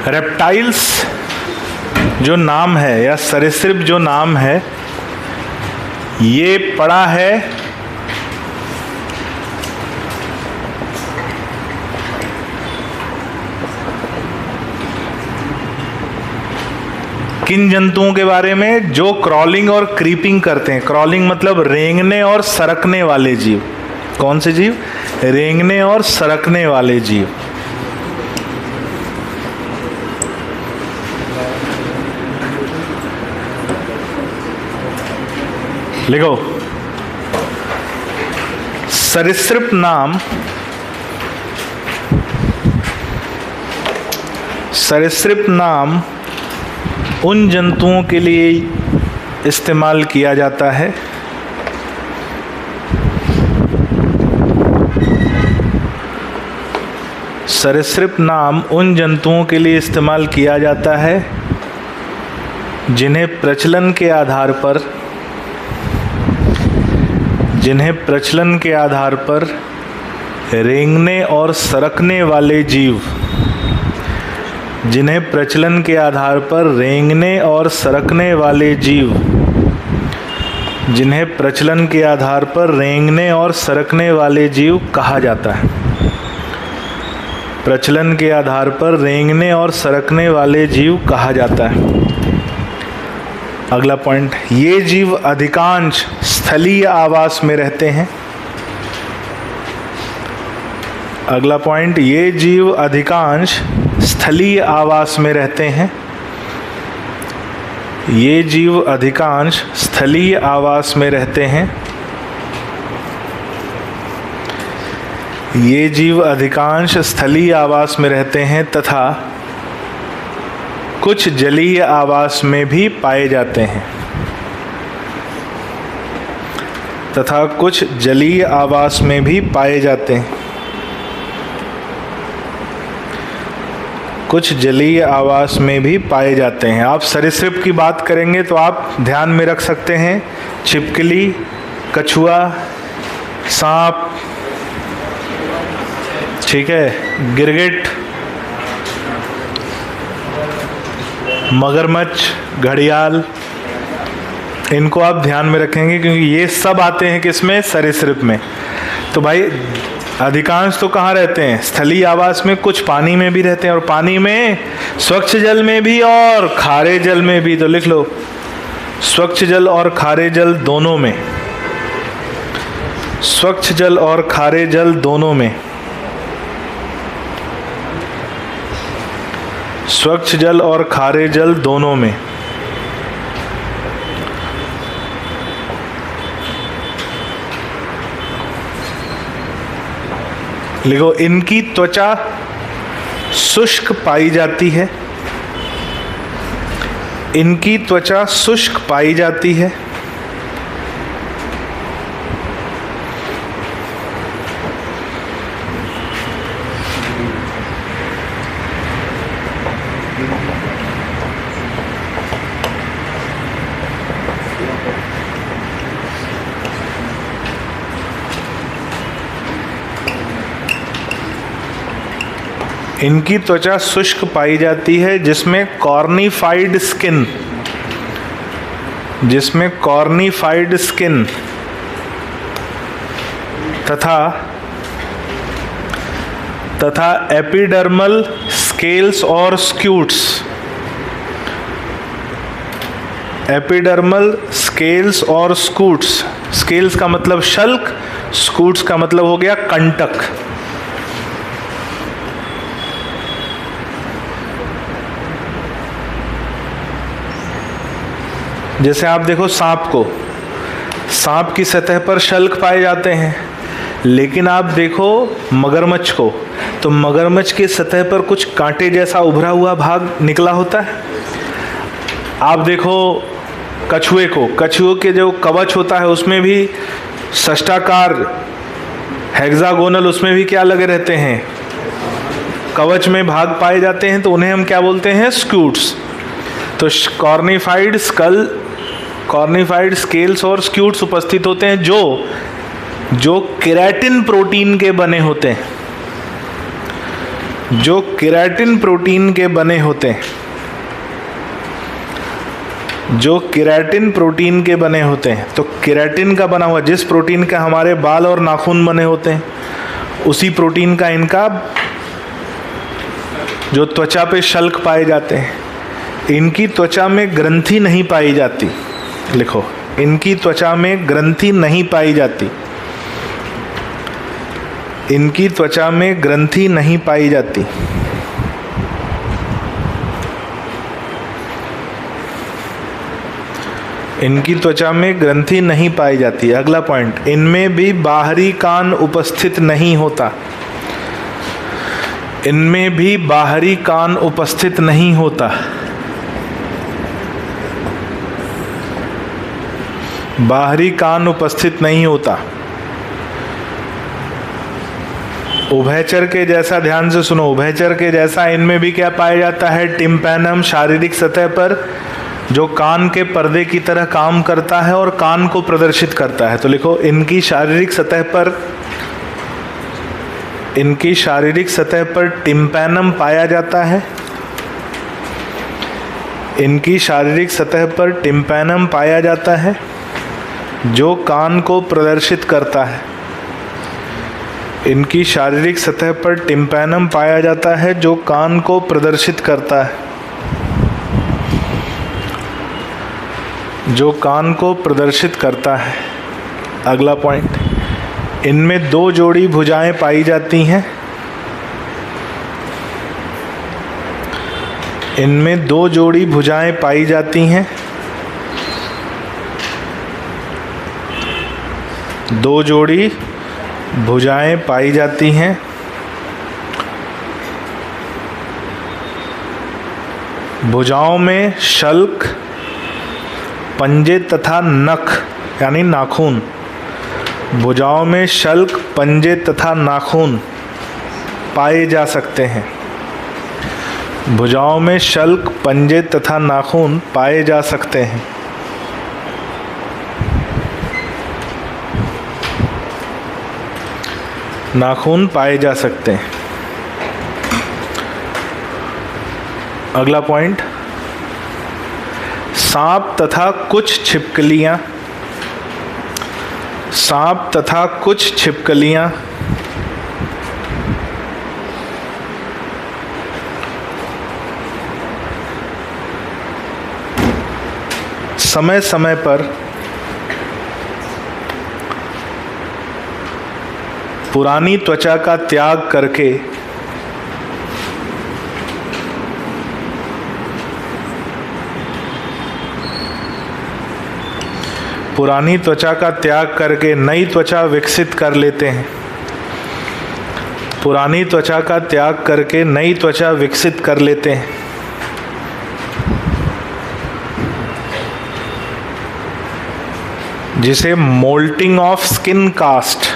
रेप्टाइल्स जो नाम है या सरीसृप जो नाम है, ये पड़ा है किन जंतुओं के बारे में, जो क्रॉलिंग और क्रीपिंग करते हैं। क्रॉलिंग मतलब रेंगने और सरकने वाले जीव। कौन से जीव, रेंगने और सरकने वाले जीव। लिखो, सरीसृप नाम, सरीसृप नाम उन जंतुओं के लिए इस्तेमाल किया जाता है सरीसृप नाम उन जंतुओं के लिए इस्तेमाल किया जाता है जिन्हें प्रचलन के आधार पर रेंगने और सरकने वाले जीव, जिन्हें प्रचलन के आधार पर रेंगने और सरकने वाले जीव, जिन्हें प्रचलन के आधार पर रेंगने और सरकने वाले जीव कहा जाता है। प्रचलन के आधार पर रेंगने और सरकने वाले जीव कहा जाता है। अगला पॉइंट, ये जीव अधिकांश स्थलीय आवास में रहते हैं। अगला पॉइंट, ये जीव अधिकांश स्थलीय आवास में रहते हैं। ये जीव अधिकांश स्थलीय आवास में रहते हैं। ये जीव अधिकांश स्थलीय आवास में रहते हैं तथा कुछ जलीय आवास में भी पाए जाते हैं। तथा कुछ जलीय आवास में भी पाए जाते हैं। कुछ जलीय आवास में भी पाए जाते हैं। आप सरीसृप की बात करेंगे तो आप ध्यान में रख सकते हैं छिपकली, कछुआ, सांप, ठीक है, गिरगिट, मगरमच्छ, घड़ियाल, इनको आप ध्यान में रखेंगे क्योंकि ये सब आते हैं किसमें, सरीसृप में। तो भाई अधिकांश तो कहाँ रहते हैं, स्थलीय आवास में, कुछ पानी में भी रहते हैं, और पानी में स्वच्छ जल में भी और खारे जल में भी। तो लिख लो, स्वच्छ जल और खारे जल दोनों में, स्वच्छ जल और खारे जल दोनों में, स्वच्छ जल और खारे जल दोनों में। लिखो, इनकी त्वचा शुष्क पाई जाती है। इनकी त्वचा शुष्क पाई जाती है। इनकी त्वचा शुष्क पाई जाती है, जिसमें कॉर्निफाइड स्किन तथा एपिडर्मल स्केल्स और स्क्यूट्स। एपिडर्मल स्केल्स और स्कूट्स, स्केल्स का मतलब शल्क, स्कूट्स का मतलब हो गया कंटक। जैसे आप देखो सांप की सतह पर शल्क पाए जाते हैं, लेकिन आप देखो मगरमच्छ को, तो मगरमच्छ की सतह पर कुछ कांटे जैसा उभरा हुआ भाग निकला होता है। आप देखो कछुए के जो कवच होता है उसमें भी षष्ठाकार हेक्सागोनल, उसमें भी क्या लगे रहते हैं, कवच में भाग पाए जाते हैं, तो उन्हें हम क्या बोलते हैं, स्क्यूट्स। तो कॉर्निफाइड स्केल्स और स्क्यूट्स उपस्थित होते हैं जो केराटिन प्रोटीन के बने होते हैं, जो केराटिन प्रोटीन के बने होते हैं, जो केराटिन प्रोटीन के बने होते हैं। तो केराटिन का बना हुआ, जिस प्रोटीन का हमारे बाल और नाखून बने होते हैं, उसी प्रोटीन का इनका जो त्वचा पे शल्क पाए जाते हैं। इनकी त्वचा में ग्रंथि नहीं पाई जाती। लिखो, इनकी त्वचा में ग्रंथि नहीं पाई जाती। इनकी त्वचा में ग्रंथि नहीं पाई जाती। इनकी त्वचा में ग्रंथि नहीं पाई जाती। अगला पॉइंट, इनमें भी बाहरी कान उपस्थित नहीं होता। इनमें भी बाहरी कान उपस्थित नहीं होता। बाहरी कान उपस्थित नहीं होता। उभयचर के जैसा, ध्यान से सुनो, उभयचर के जैसा इनमें भी क्या पाया जाता है, टिम्पैनम, शारीरिक सतह पर जो कान के पर्दे की तरह काम करता है और कान को प्रदर्शित करता है। तो लिखो, इनकी शारीरिक सतह पर टिम्पैनम पाया जाता है। इनकी शारीरिक सतह पर टिम्पैनम पाया जाता है जो कान को प्रदर्शित करता है। इनकी शारीरिक सतह पर टिम्पैनम पाया जाता है जो कान को प्रदर्शित करता है। जो कान को प्रदर्शित करता है। अगला पॉइंट, इनमें 2 जोड़ी भुजाएं पाई जाती हैं। इनमें 2 जोड़ी भुजाएं पाई जाती हैं। 2 जोड़ी भुजाएं पाई जाती हैं। भुजाओं में शल्क, पंजे तथा नख यानी नाखून। भुजाओं में शल्क, पंजे तथा नाखून पाए जा सकते हैं। भुजाओं में शल्क, पंजे तथा नाखून पाए जा सकते हैं। नाखून पाए जा सकते हैं। अगला पॉइंट, सांप तथा कुछ छिपकलियां। सांप तथा कुछ छिपकलियां समय समय पर पुरानी त्वचा का त्याग करके नई त्वचा विकसित कर लेते हैं। पुरानी त्वचा का त्याग करके नई त्वचा विकसित कर लेते हैं। जिसे मोल्टिंग ऑफ स्किन कास्ट,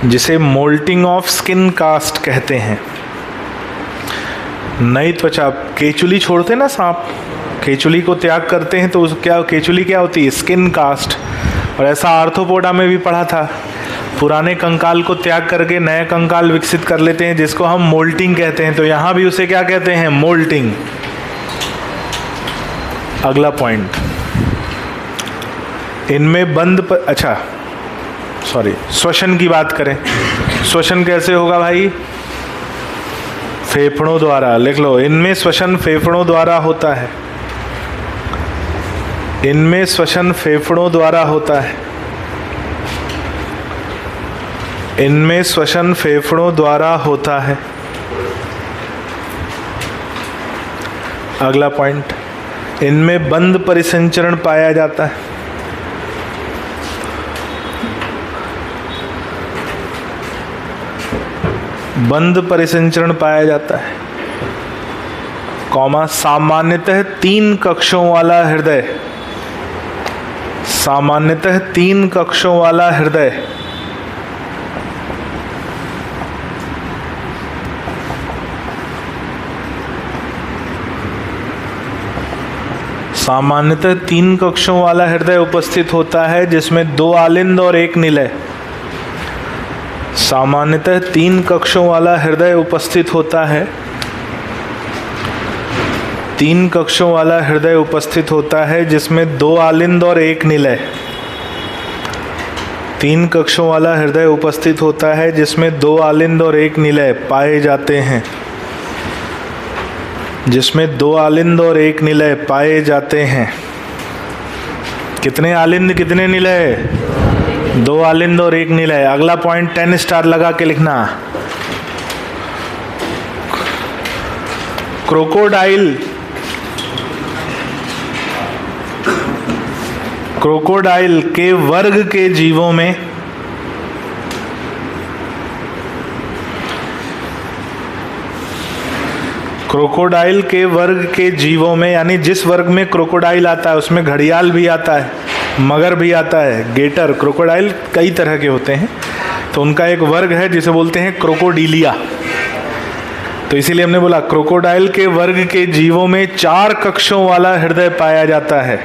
जिसे मोल्टिंग ऑफ स्किन कास्ट कहते हैं। नई त्वचा, केचुली छोड़ते ना सांप, केचुली को त्याग करते हैं तो क्या केचुली क्या होती है? Skin cast. और ऐसा आर्थ्रोपोडा में भी पढ़ा था, पुराने कंकाल को त्याग करके नए कंकाल विकसित कर लेते हैं, जिसको हम मोल्टिंग कहते हैं। तो यहाँ भी उसे क्या कहते हैं? मोल्टिंग। अगला पॉइंट, इनमें अच्छा सॉरी, श्वसन की बात करें। श्वसन कैसे होगा भाई? फेफड़ों द्वारा। लिख लो, इनमें श्वसन फेफड़ों द्वारा होता है। इनमें श्वसन फेफड़ों द्वारा होता है। इनमें श्वसन फेफड़ों द्वारा होता है। अगला पॉइंट, इनमें बंद परिसंचरण पाया जाता है। बंद परिसंचरण पाया जाता है। कॉमा, सामान्यतः 3 कक्षों वाला हृदय, सामान्यतः 3 कक्षों वाला हृदय सामान्यतः 3 कक्षों वाला हृदय उपस्थित होता है, जिसमें 2 आलिंद और 1 निलय। सामान्यतः 3 कक्षों वाला हृदय उपस्थित होता है, 3 कक्षों वाला हृदय उपस्थित होता है, जिसमें 2 आलिंद और 1 निलय। 3 कक्षों वाला हृदय उपस्थित होता है, जिसमें 2 आलिंद और 1 निलय पाए जाते हैं, जिसमें 2 आलिंद और 1 निलय पाए जाते हैं। कितने आलिंद कितने निलय? 2 आलिंद और 1 निलय। अगला पॉइंट 10 स्टार लगा के लिखना। क्रोकोडाइल, क्रोकोडाइल के वर्ग के जीवों में क्रोकोडाइल के वर्ग के जीवों में, यानी जिस वर्ग में क्रोकोडाइल आता है उसमें घड़ियाल भी आता है, मगर भी आता है, गेटर। क्रोकोडाइल कई तरह के होते हैं, तो उनका एक वर्ग है जिसे बोलते हैं क्रोकोडीलिया। तो इसीलिए हमने बोला क्रोकोडाइल के वर्ग के जीवों में 4 कक्षों वाला हृदय पाया जाता है।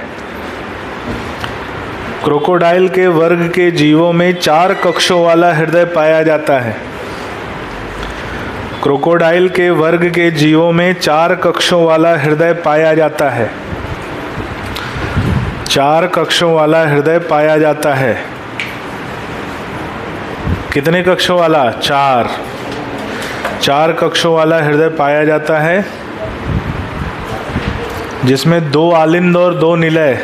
क्रोकोडाइल के वर्ग के जीवों में 4 कक्षों वाला हृदय पाया जाता है। क्रोकोडाइल के वर्ग के जीवों में 4 कक्षों वाला हृदय पाया जाता है। 4 कक्षों वाला हृदय पाया जाता है। कितने कक्षों वाला? 4। 4 कक्षों वाला हृदय पाया जाता है, जिसमें 2 आलिंद और 2 निलय।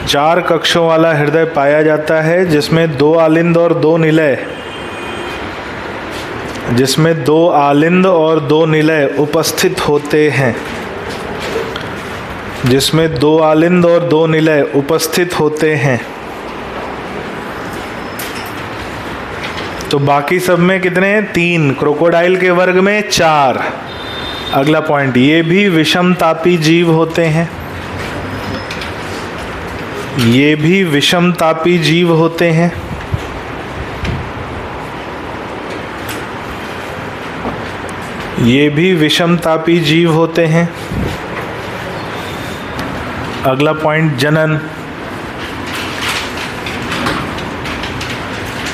4 कक्षों वाला हृदय पाया जाता है, जिसमें 2 आलिंद और 2 निलय, जिसमें 2 आलिंद और 2 निलय उपस्थित होते हैं, जिसमें 2 आलिंद और 2 निलय उपस्थित होते हैं। तो बाकी सब में कितने? 3। क्रोकोडाइल के वर्ग में 4। अगला पॉइंट, ये भी विषमतापी जीव होते हैं। ये भी विषमतापी जीव होते हैं। ये भी विषमतापी जीव होते हैं। अगला पॉइंट, जनन।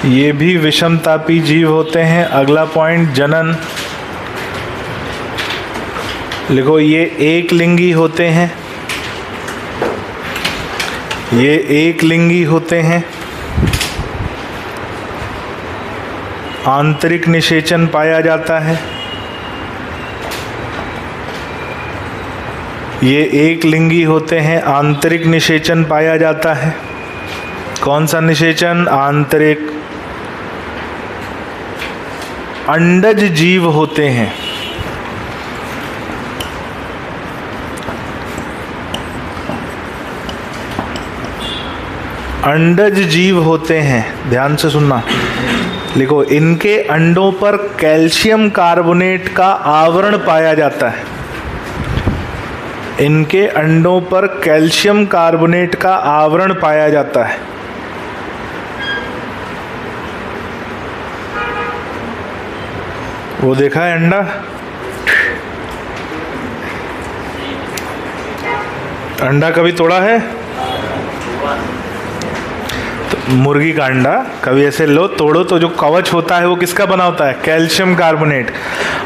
ये भी विषमतापी जीव होते हैं। अगला पॉइंट, जनन। लिखो, ये एक लिंगी होते हैं। ये एक लिंगी होते हैं। आंतरिक निषेचन पाया जाता है। ये एक लिंगी होते हैं, आंतरिक निषेचन पाया जाता है। कौन सा निषेचन? आंतरिक। अंडज जीव होते हैं। अंडज जीव होते हैं, ध्यान से सुनना। लिखो, इनके अंडों पर कैल्शियम कार्बोनेट का आवरण पाया जाता है। इनके अंडों पर कैल्शियम कार्बोनेट का आवरण पाया जाता है। वो देखा है अंडा? अंडा कभी तोड़ा है? तो मुर्गी का अंडा कभी ऐसे लो तोड़ो तो जो कवच होता है वो किसका बना होता है? Calcium carbonate.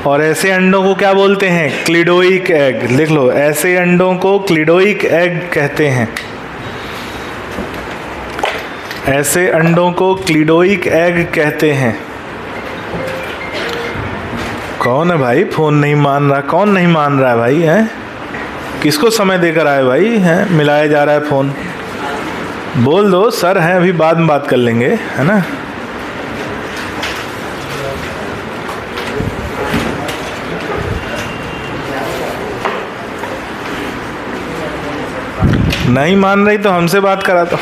और ऐसे अंडों को क्या बोलते हैं? क्लिडोइक एग। लिख लो, ऐसे अंडों को क्लिडोइक एग कहते हैं। ऐसे अंडों को क्लिडोइक एग कहते हैं। कौन है भाई फोन नहीं मान रहा? कौन नहीं मान रहा है भाई? हैं किसको समय देकर आए भाई? हैं मिलाया जा रहा है फोन। बोल दो सर हैं, अभी बाद में बात कर लेंगे, है ना। नहीं मान रही तो हमसे बात करा दो।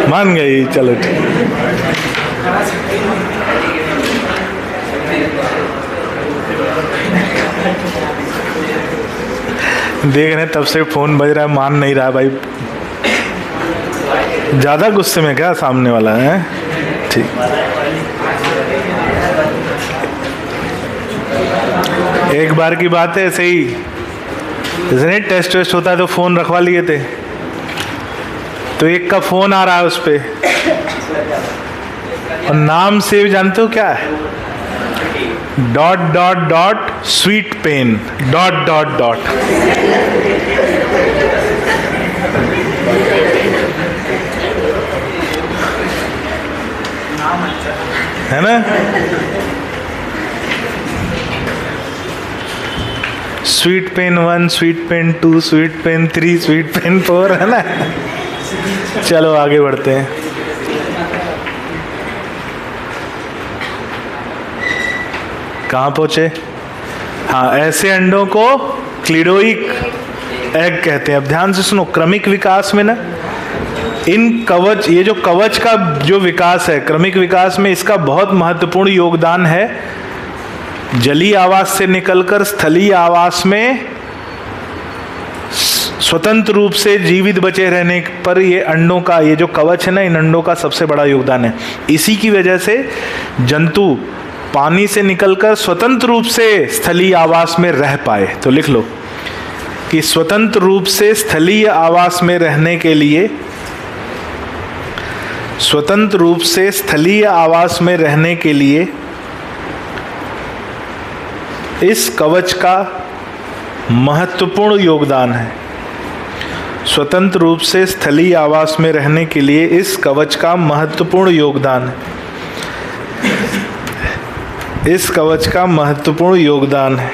मान गई, चलो ठीक। देख रहे हैं तब से फोन बज रहा है, मान नहीं रहा भाई। ज्यादा गुस्से में क्या सामने वाला है? ठीक। एक बार की बात है, ऐसे ही जैसे नहीं टेस्ट वेस्ट होता है तो फोन रखवा लिए थे, तो एक का फोन आ रहा है उस पे, और नाम से जानते हो क्या है? Dot dot dot sweet pen dot dot dot. है ना? Sweet pen 1, sweet pen 2, sweet pen 3, sweet pen 4, है ना। चलो आगे बढ़ते हैं। कहाँ पहुंचे? हाँ, ऐसे अंडों को क्लिडोइक एग कहते हैं। अब ध्यान से सुनो, क्रमिक विकास में ना इन कवच, ये जो कवच का जो विकास है, क्रमिक विकास में इसका बहुत महत्वपूर्ण योगदान है। जलीय आवास से निकलकर स्थलीय आवास में स्वतंत्र रूप से जीवित बचे रहने पर ये अंडों का, ये जो कवच है ना, इन अंडों का सबसे बड़ा योगदान है। इसी की वजह से जंतु पानी से निकलकर स्वतंत्र रूप से स्थलीय आवास में रह पाए। तो लिख लो कि स्वतंत्र रूप से स्थलीय आवास में रहने के लिए, स्वतंत्र रूप से स्थलीय आवास में रहने के लिए इस कवच का महत्वपूर्ण योगदान है। स्वतंत्र रूप से स्थलीय आवास में रहने के लिए इस कवच का महत्वपूर्ण योगदान है। इस कवच का महत्वपूर्ण योगदान है।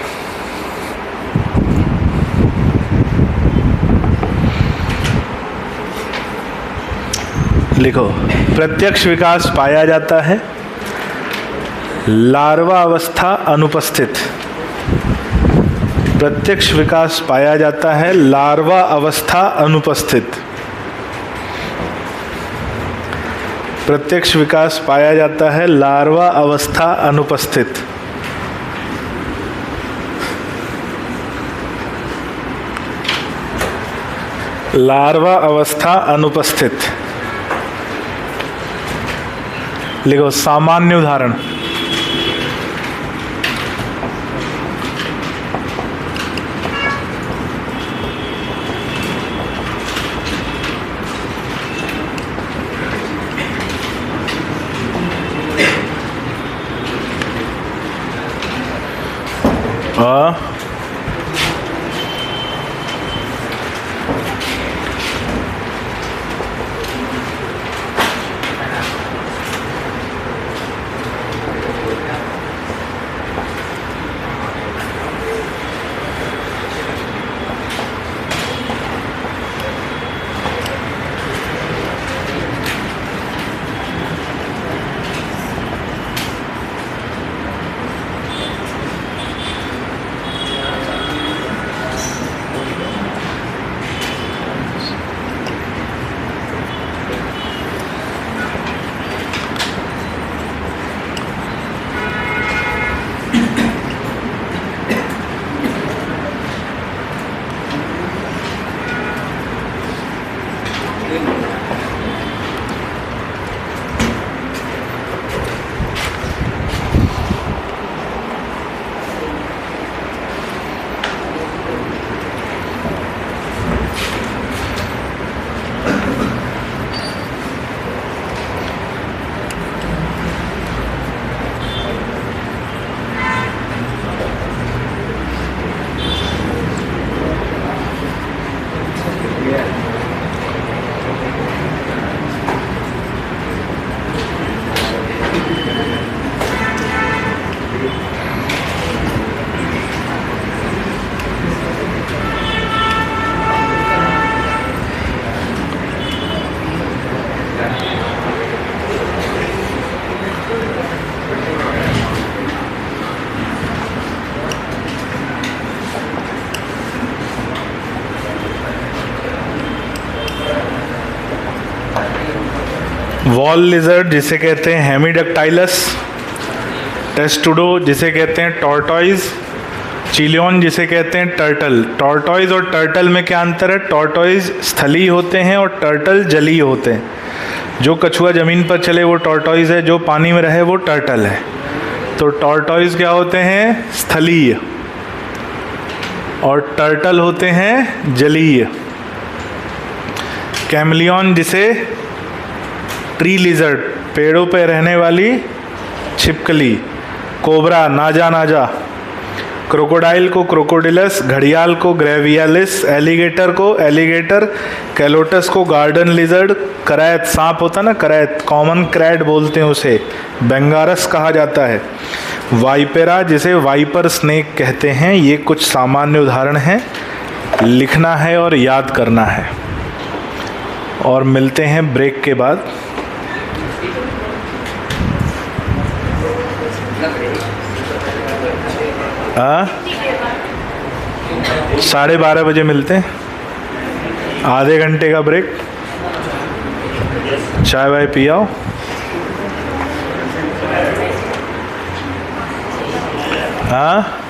लिखो, प्रत्यक्ष विकास पाया जाता है, लार्वा अवस्था अनुपस्थित। प्रत्यक्ष विकास पाया जाता है, लार्वा अवस्था अनुपस्थित। प्रत्यक्ष विकास पाया जाता है, लार्वा अवस्था अनुपस्थित। लार्वा अवस्था अनुपस्थित। लिखो, सामान्य उदाहरण। वॉल लिजर्ड जिसे कहते हैं हेमिडक्टाइलस, टेस्टुडो जिसे कहते हैं टॉर्टॉइज, चिलियन जिसे कहते हैं टर्टल। टॉर्टॉइज और टर्टल में क्या अंतर है? टॉर्टॉइज स्थलीय होते हैं और टर्टल जलीय होते हैं। जो कछुआ ज़मीन पर चले वो टॉर्टॉइज है, जो पानी में रहे वो टर्टल है। तो टॉर्टॉइज क्या होते हैं? स्थलीय, और टर्टल होते हैं जलीय। कैमलियन जिसे ट्री लिजर्ड, पेड़ों पे रहने वाली छिपकली। कोबरा, नाजा नाजा। क्रोकोडाइल को क्रोकोडिलस, घड़ियाल को ग्रेवियालिस, एलिगेटर को एलिगेटर, कैलोटस को गार्डन लिजर्ड, करैत सांप होता ना, करैत, कॉमन क्रैड बोलते हैं उसे, बेंगारस कहा जाता है। वाइपेरा जिसे वाइपर स्नेक कहते हैं। ये कुछ सामान्य उदाहरण हैं, लिखना है और याद करना है। और मिलते हैं ब्रेक के बाद। हाँ, 12:30 बजे मिलते हैं, आधे घंटे का ब्रेक। चाय वाय पी आओ। हाँ।